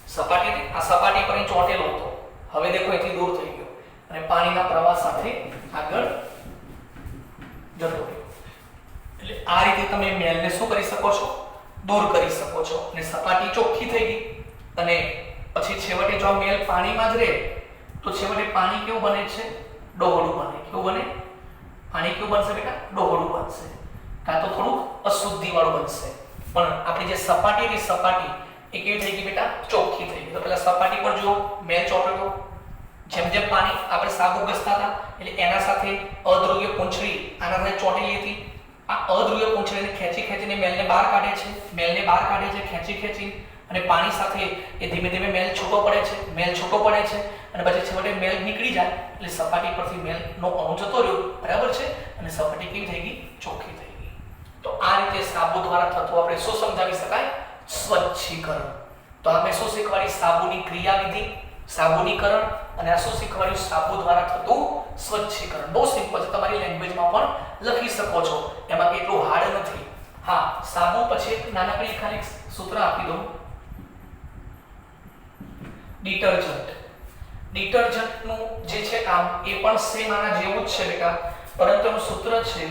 સપાટીથી આ સપાટી પર ચોંટેલો હતો, હવે દેખો એથી દૂર થઈ ગયો અને પાણીના પ્રવાહ સાથે આગળ જતો રહ્યો. એટલે આ રીતે તમે મેલને શું કરી શકો છો? દૂર કરી શકો છો. અને સપાટી ચોખ્ખી થઈ ગઈ અને પછી છેવટે જો મેલ પાણીમાં જ રહે તો છેવટે પાણી કેવું બને છે? ડોહળું બને. કેવું બને? પાણી કેવું બનશે બેટા? ડોહળું બનશે, કાં તો થોડુંક અશુદ્ધિ વાળું બનશે. પણ આપણી જે સપાટી એ કેવી થઈ ગઈ બેટા? ચોખ્ખી થઈ ગઈ. તો પેલા સપાટી પર જુઓ, મેલ ચોંટ્યો તો, જેમ જેમ પાણી આપણે સાબુ ઘસતા હતા એટલે એના સાથે અધ્રુવીય પૂંછડી આના સાથે ચોંટેલી હતી. આ અધ્રુવીય પૂંછડીને ખેંચી ખેંચીને મેલને બહાર કાઢે છે, ખેંચી ખેંચી અને પાણી સાથે એ ધીમે ધીમે મેલ છૂટો પડે છે, અને પછી છેવટે મેલ નીકળી જાય એટલે સપાટી પરથી મેલનો અણુ જતો રહ્યો, બરાબર છે, અને સપાટી કેવી થઈ ગઈ? ચોખ્ખી થઈ ગઈ. તો આ રીતે સાબુ દ્વારા થતું આપણે શું સમજાવી શકાય? સ્વચ્છીકરણ. તો આપણે શું શીખવાડી? સાબુની ક્રિયાવિધિ, સાબુનીકરણ, અને આ શું શીખવાડ્યું? સાબુ દ્વારા થતું સ્વચ્છીકરણ. બહુ સિમ્પલ છે, તમારી લેંગ્વેજમાં પણ લખી શકો છો, એમાં કેટલું હાર્ડ નથી. હા, સાબુ પછી એક નાનકડી ખાલી સૂત્ર આપી દઉં. ડિટર્જન્ટનું જે છે કામ એ પણ સેમ આના જેવું જ છે બેટા, પરંતુ એનું સૂત્ર છે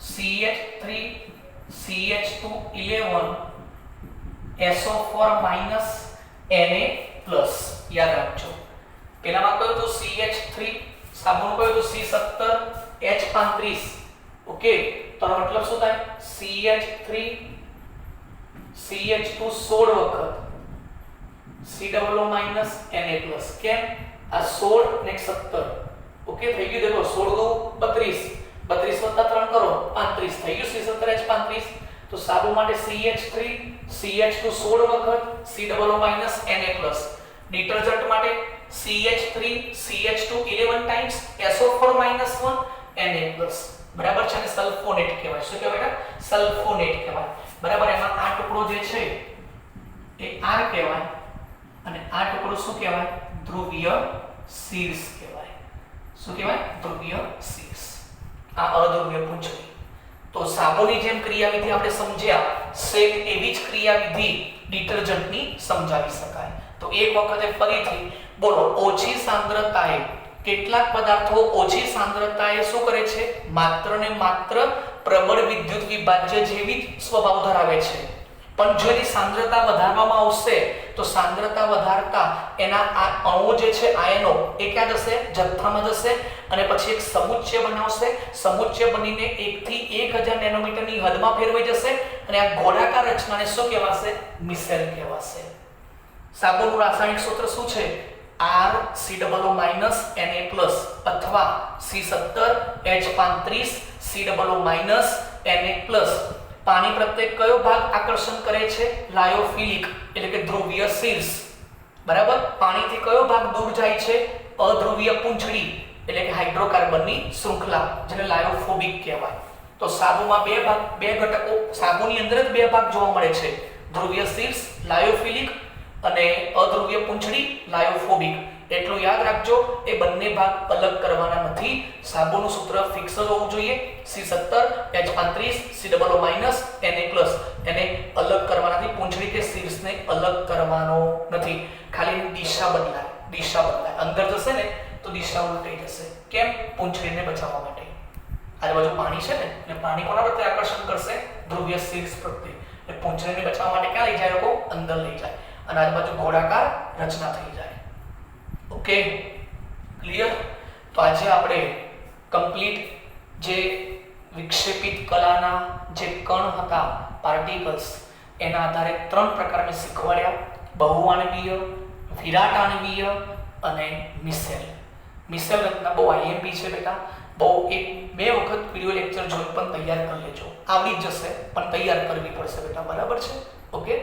CH3CH211 SO4 Na+. યાદ રાખજો. પેલામાં કયું હતું? CH3, સાબુનું કયું હતું? C17H35. ઓકે, તો આનો મતલબ શું થાય? CH3 CH2 16 વખત COO- Na+. કેમ? આ 16 ને 17. ઓકે, થઈ ગયું. દેખો 16 32, 32 + 3 કરો 35 થઈ ગયું C17H35. તો સાબુ માટે CH3 CH2 16 વખત COO- Na+. ડિટર્જન્ટ માટે CH3 CH2 11 times SO4 - 1 Na+. બરાબર છે, અને સલ્ફોનેટ કહેવાય. શું કહેવાય બેટા? સલ્ફોનેટ કહેવાય. બરાબર. એમાં આ ટુકડો જે છે એ R કહેવાય, અને આ ટુકડો શું કહેવાય? ધ્રુવીય શીર્ષ કહેવાય. શું કહેવાય? ધ્રુવીય શીર્ષ. આ અધ્રુવીય પૂંછડી. તો સાબુની જેમ ક્રિયાવિધિ આપણે સમજ્યા, સેમ એવી જ ક્રિયાવિધિ ડિટર્જન્ટની સમજાવી શકાય. તો એક વખતે ફરીથી બોલો. ઓછી સાંદ્રતાએ કેટલાક પદાર્થો ઓછી સાંદ્રતાએ શું કરે છે? માત્ર ને માત્ર પ્રબળ વિદ્યુત વિભાજ્ય જેવી જ સ્વભાવ ધરાવે છે. પણ જો એની સાંદ્રતા વધારવામાં આવશે તો સાંદ્રતા વધારતા એના આ અણુઓ જે છે, આયનો, એ ક્યાં જશે? જથ્થામાં જશે, અને પછી એક સમુચ્ચય બનાવશે. સમુચ્ચય બનીને 1 થી 1000 નેનોમીટરની હદમાં ફેરવાઈ જશે, અને આ ગોળાકાર રચનાને શું કહેવાશે? મિસેલ કહેવાશે. સાબુનું રાસાયણિક સૂત્ર શું છે? RCOO- Na+ અથવા C17H35 COO- Na+. પાણી પ્રત્યે કયો ભાગ આકર્ષણ કરે છે? લાયોફિલિક એટલે કે ધ્રુવીય શીર્ષ. બરાબર. પાણીથી કયો ભાગ દૂર જાય છે? અધ્રુવીય પૂંછડી એટલે કે હાઇડ્રોકાર્બનની શૃંખલા, જેને લાયોફોબિક કહેવાય. તો સાબુમાં બે ઘટકો, સાબુની અંદર જ બે ભાગ જોવા મળે છે: ધ્રુવીય શીર્ષ લાયોફિલિક અને અધ્રુવીય પૂંછડી લાયોફોબિક. એટલું યાદ રાખજો, એ બંને ભાગ અલગ કરવાના નથી. સાબુનું સૂત્ર ફિક્સ જ હોવું જોઈએ. C17H35 COO- Na+. એને અલગ કરવાના નથી, પૂંછડી કે શીર્ષને અલગ કરવાનો નથી. ખાલી દિશા બદલાય. અંદર જશે ને તો દિશા ઉલટાઈ જશે. કેમ? પૂંછડીને બચાવવા માટે. આજુબાજુ પાણી છે ને, એટલે પાણી કોના પ્રત્યે આકર્ષણ કરશે? ધ્રુવીય શીર્ષ પ્રત્યે. એટલે પૂંછડીને બચાવવા માટે ક્યાં લઈ જાય લોકો? અંદર લઈ જાય, અને આજુબાજુ ગોળાકાર રચના થઈ જાય. Okay, clear? તો આજે આપણે કમ્પ્લીટ જે વિક્ષેપિત કલાના જે કણ હતા, પાર્ટિકલ્સ, એના આધારે 3 પ્રકાર મેં શીખવાડ્યા: બહુઆણવીય, વિરાટાણવીય અને મિસેલ. મિસેલ રચના બહુ IMP છે બેટા. બહુ 1-2 વખત વિડિયો લેક્ચર જોઈ પણ તૈયાર કરી લેજો. આવડી જ જશે, પણ તૈયાર કરવી પડશે બેટા. બરાબર છે? ઓકે.